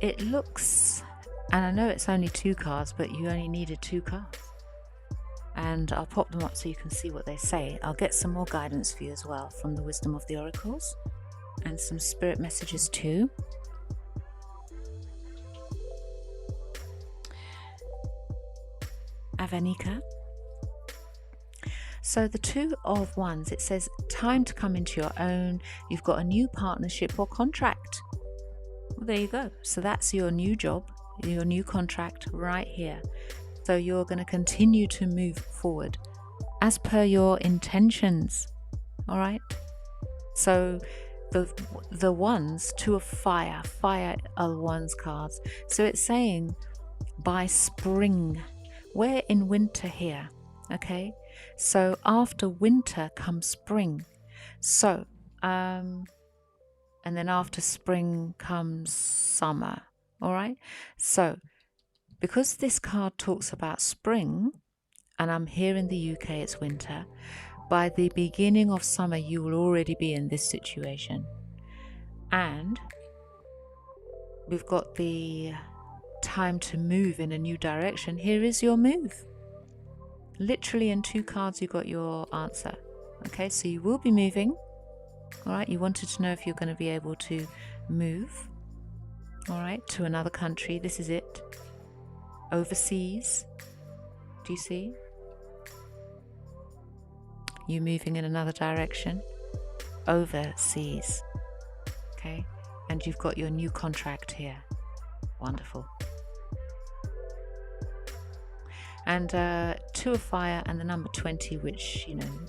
It looks, and I know it's only 2 cards, but you only needed 2 cards. And I'll pop them up so you can see what they say. I'll get some more guidance for you as well from the Wisdom of the Oracles and some spirit messages too. Avanika. So the 2 of Wands, it says time to come into your own. You've got a new partnership or contract. Well, there you go. So that's your new job, your new contract right here. So you're going to continue to move forward as per your intentions. All right. So the Wands, 2 of fire. Fire are the Wands cards. So it's saying by spring. We're in winter here. Okay. So after winter comes spring. So, and then after spring comes summer. All right. So because this card talks about spring, and I'm here in the UK, it's winter, by the beginning of summer, you will already be in this situation. And we've got the time to move in a new direction. Here is your move. Literally in 2 cards, you got your answer. Okay, so you will be moving. All right, you wanted to know if you're going to be able to move. All right, to another country. This is it. Overseas. Do you see? You moving in another direction. Overseas. Okay, and you've got your new contract here. Wonderful. And 2 of fire and the number 20, which, you know,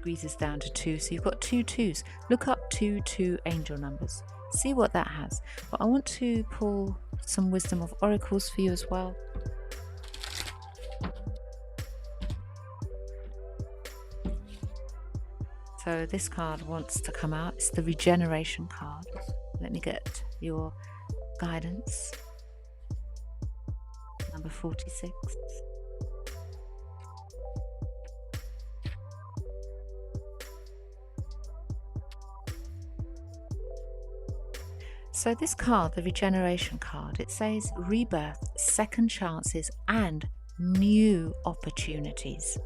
squeezes down to 2. So you've got 2 2s. Look up 2 angel numbers. See what that has. But I want to pull some Wisdom of Oracles for you as well. So this card wants to come out. It's the Regeneration card. Let me get your guidance. Number 46. So this card, the Regeneration card, it says rebirth, second chances, and new opportunities.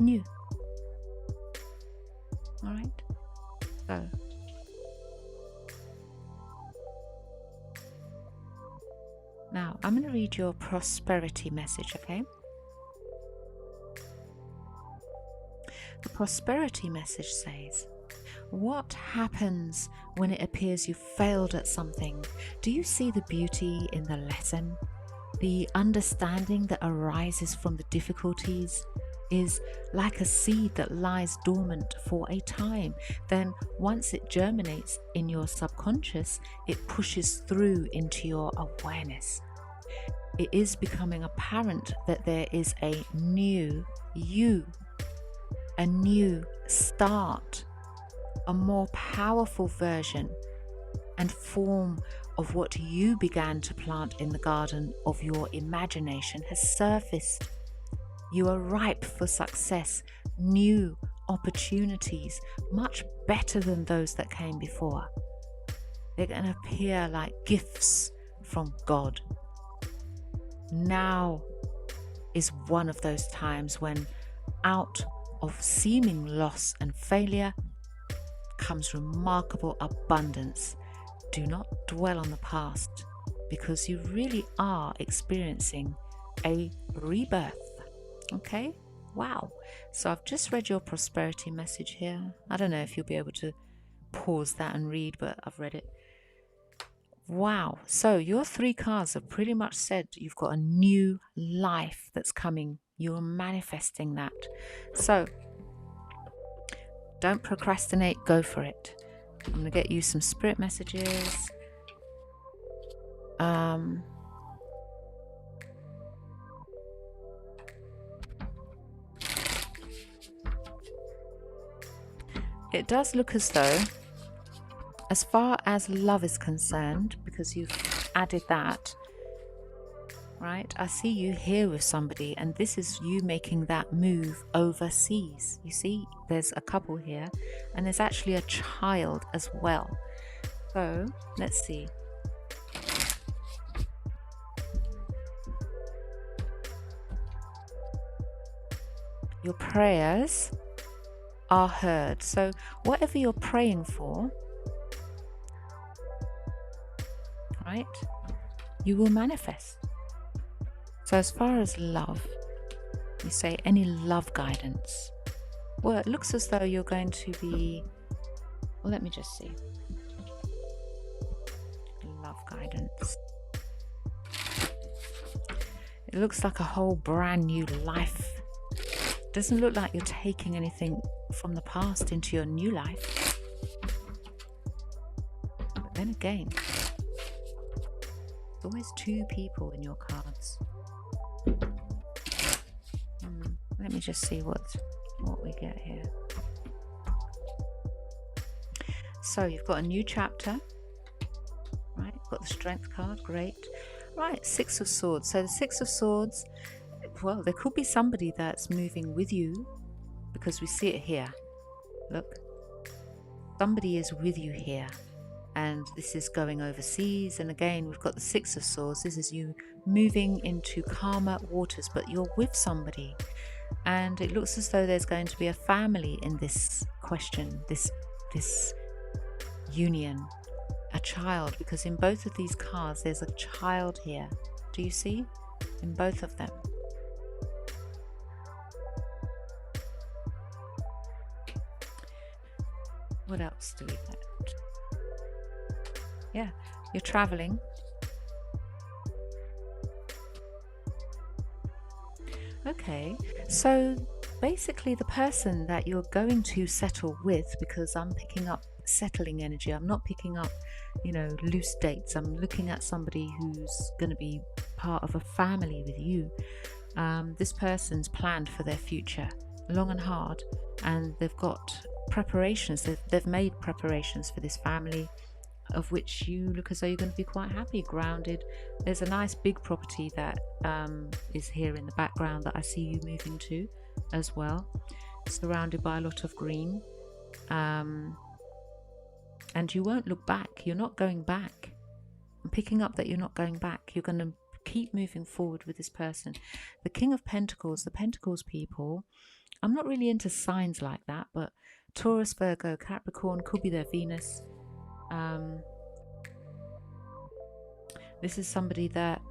New. All right. So now I'm going to read your prosperity message, okay? The prosperity message says, what happens when it appears you failed at something? Do you see the beauty in the lesson? The understanding that arises from the difficulties is like a seed that lies dormant for a time. Then once it germinates in your subconscious, it pushes through into your awareness. It is becoming apparent that there is a new you, a new start, a more powerful version and form of what you began to plant in the garden of your imagination has surfaced. You are ripe for success, new opportunities, much better than those that came before. They're going to appear like gifts from God. Now is one of those times when out of seeming loss and failure comes remarkable abundance. Do not dwell on the past, because you really are experiencing a rebirth. Okay? Wow. So I've just read your prosperity message here. I don't know if you'll be able to pause that and read, but I've read it. Wow. So your 3 cards have pretty much said you've got a new life that's coming. You're manifesting that. So don't procrastinate, go for it. I'm going to get you some spirit messages. It does look as though, as far as love is concerned, because you've added that, right? I see you here with somebody, and this is you making that move overseas. You see, there's a couple here, and there's actually a child as well. So let's see. Your prayers are heard. So whatever you're praying for, right, you will manifest. So as far as love, you say any love guidance. Well, it looks as though you're going to be, well, let me just see. Love guidance. It looks like a whole brand new life. Doesn't look like you're taking anything from the past into your new life. But then again, there's always 2 people in your cards. Let me just see what we get here. So you've got a new chapter, right? You've got the Strength card, great. Right, 6 of Swords. So the 6 of Swords, well, there could be somebody that's moving with you, because we see it here. Look, somebody is with you here, and this is going overseas. And again, we've got the 6 of Swords. This is you moving into calmer waters, but you're with somebody, and it looks as though there's going to be a family in this question, this union, a child, because in both of these cards there's a child here. Do you see? In both of them. What else do we get? Yeah, you're traveling. Okay, so basically the person that you're going to settle with, because I'm picking up settling energy. I'm not picking up, loose dates. I'm looking at somebody who's going to be part of a family with you. This person's planned for their future long and hard, and they've got preparations. They've made preparations for this family, of which you look as though you're going to be quite happy, grounded. There's a nice big property that is here in the background that I see you moving to as well, surrounded by a lot of green, and you won't look back. You're not going back. I'm picking up that you're not going back. You're going to keep moving forward with this person. The King of Pentacles, the Pentacles people, I'm not really into signs like that, but Taurus, Virgo, Capricorn could be their Venus. This is somebody that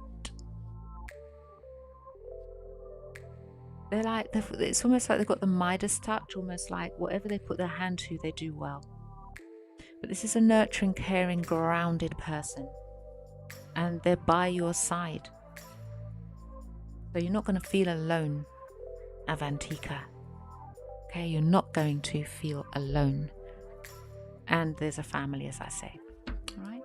they're like, it's almost like they've got the Midas touch, almost like whatever they put their hand to, they do well. But this is a nurturing, caring, grounded person, and they're by your side. So you're not going to feel alone, Avantika. Okay, you're not going to feel alone. And there's a family, as I say. All right.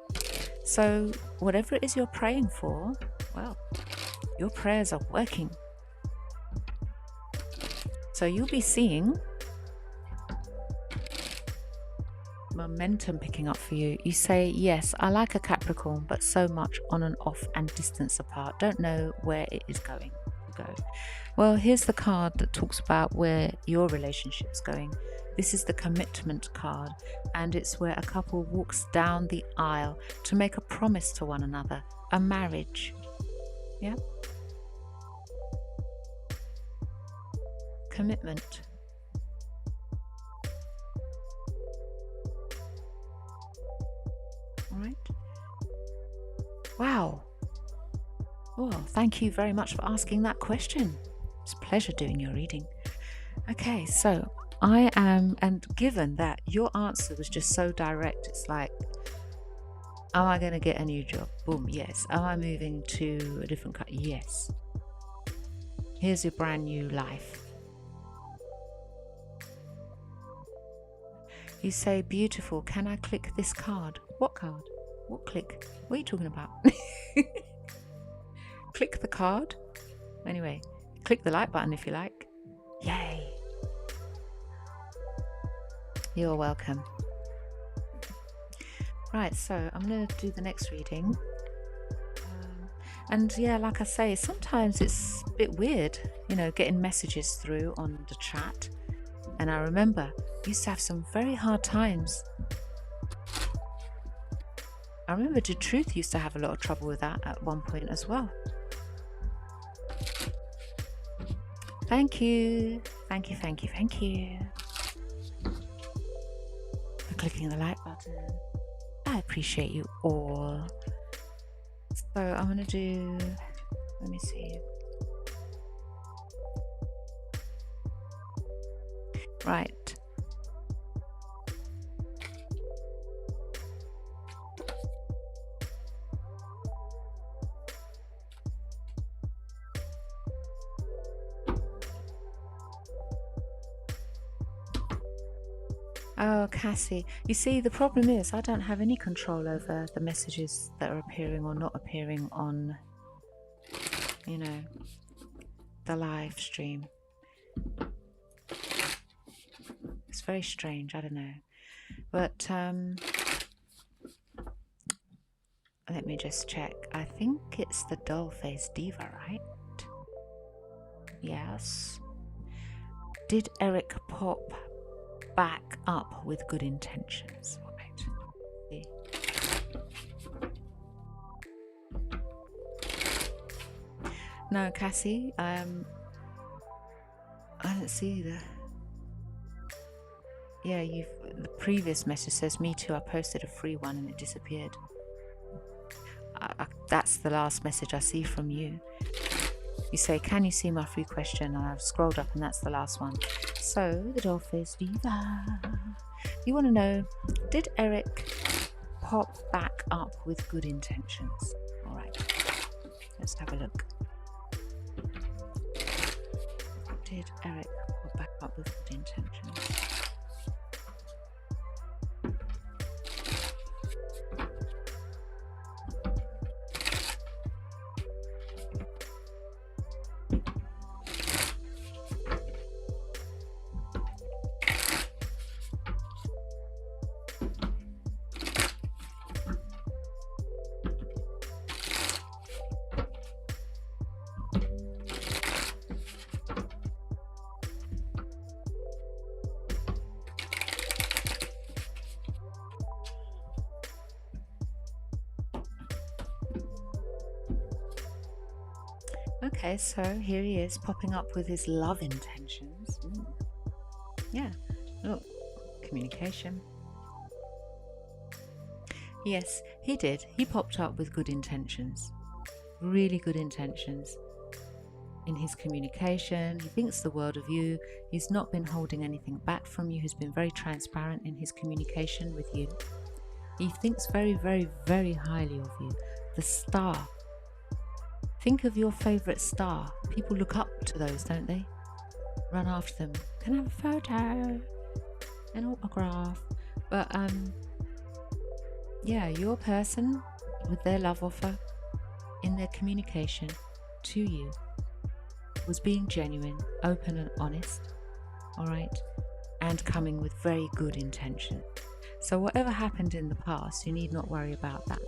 So whatever it is you're praying for, well, your prayers are working. So you'll be seeing momentum picking up for you. You say, yes, I like a Capricorn, but so much on and off and distance apart. Don't know where it is going to go. Well, here's the card that talks about where your relationship's going. This is the commitment card, and it's where a couple walks down the aisle to make a promise to one another, a marriage. Yeah? Commitment. All right. Wow. Well, thank you very much for asking that question. It's a pleasure doing your reading. Okay, so I am, and given that your answer was just so direct, it's like, am I going to get a new job? Boom, yes. Am I moving to a different country? Yes. Here's your brand new life. You say, beautiful, can I click this card? What card? What click? What are you talking about? Click the card? Anyway, click the like button if you like. Yay. You're welcome. Right, so I'm going to do the next reading. And yeah, like I say, sometimes it's a bit weird, getting messages through on the chat. And I remember I used to have some very hard times. I remember The Truth used to have a lot of trouble with that at one point as well. Thank you. Thank you, thank you, thank you for clicking the like button. I appreciate you all. So I'm going to do, let me see. Right. Oh, Cassie. You see, the problem is I don't have any control over the messages that are appearing or not appearing on, the live stream. It's very strange, I don't know. But let me just check. I think it's the doll-faced diva, right? Yes. Did Eric pop back up with good intentions? Right. See. No, Cassie, I don't see the... Yeah, the previous message says, me too, I posted a free one and it disappeared. That's the last message I see from you. You say, can you see my free question? And I've scrolled up and that's the last one. So, the doll-faced diva. You want to know, did Eric pop back up with good intentions? All right, let's have a look. Did Eric pop up with good intentions. Okay, so here he is popping up with his love intentions. Ooh. Yeah, look, communication. Yes, he did. He popped up with good intentions. Really good intentions in his communication. He thinks the world of you. He's not been holding anything back from you. He's been very transparent in his communication with you. He thinks very, very, very highly of you. The star. Think of your favourite star. People look up to those, don't they? Run after them. Can I have a photo? An autograph? But yeah, your person with their love offer in their communication to you was being genuine, open and honest, all right, and coming with very good intention. So whatever happened in the past, you need not worry about that.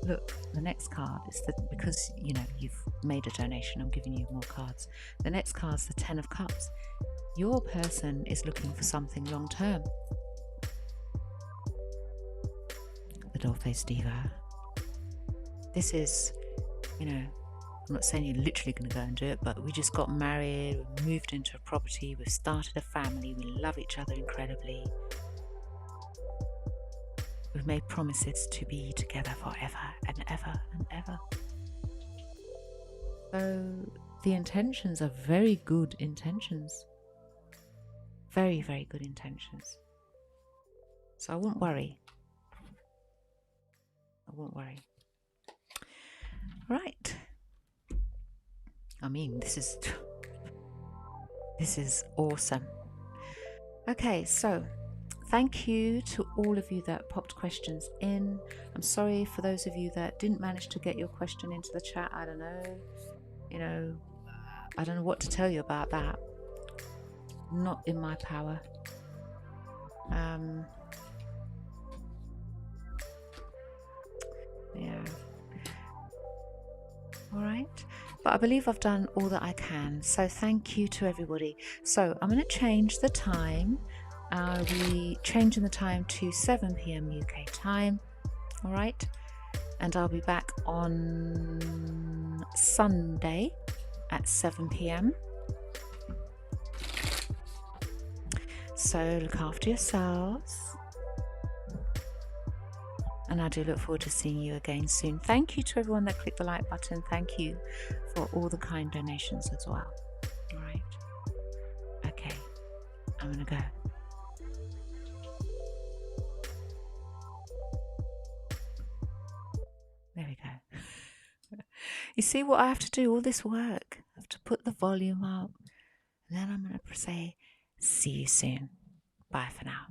Look, the next card is because you know you've made a donation, I'm giving you more cards. The next card is the 10 of Cups. Your person is looking for something long term. The Doll-Faced Diva. This is, you know, I'm not saying you're literally going to go and do it, but we just got married, we moved into a property, we've started a family, we love each other incredibly. We've made promises to be together forever and ever and ever. So the intentions are very good intentions. Very, very good intentions. So I wouldn't worry. I won't worry. Right. I mean, this is awesome. Okay, so thank you to all of you that popped questions in. I'm sorry for those of you that didn't manage to get your question into the chat. I don't know, I don't know what to tell you about that. Not in my power. Yeah. All right. But I believe I've done all that I can. So thank you to everybody. So I'm going to change the time. I'll be changing the time to 7 p.m. UK time. All right. And I'll be back on Sunday at 7 p.m. So look after yourselves. And I do look forward to seeing you again soon. Thank you to everyone that clicked the like button. Thank you for all the kind donations as well. All right. Okay. I'm going to go. There we go. You see what I have to do? All this work. I have to put the volume up. And then I'm going to say, see you soon. Bye for now.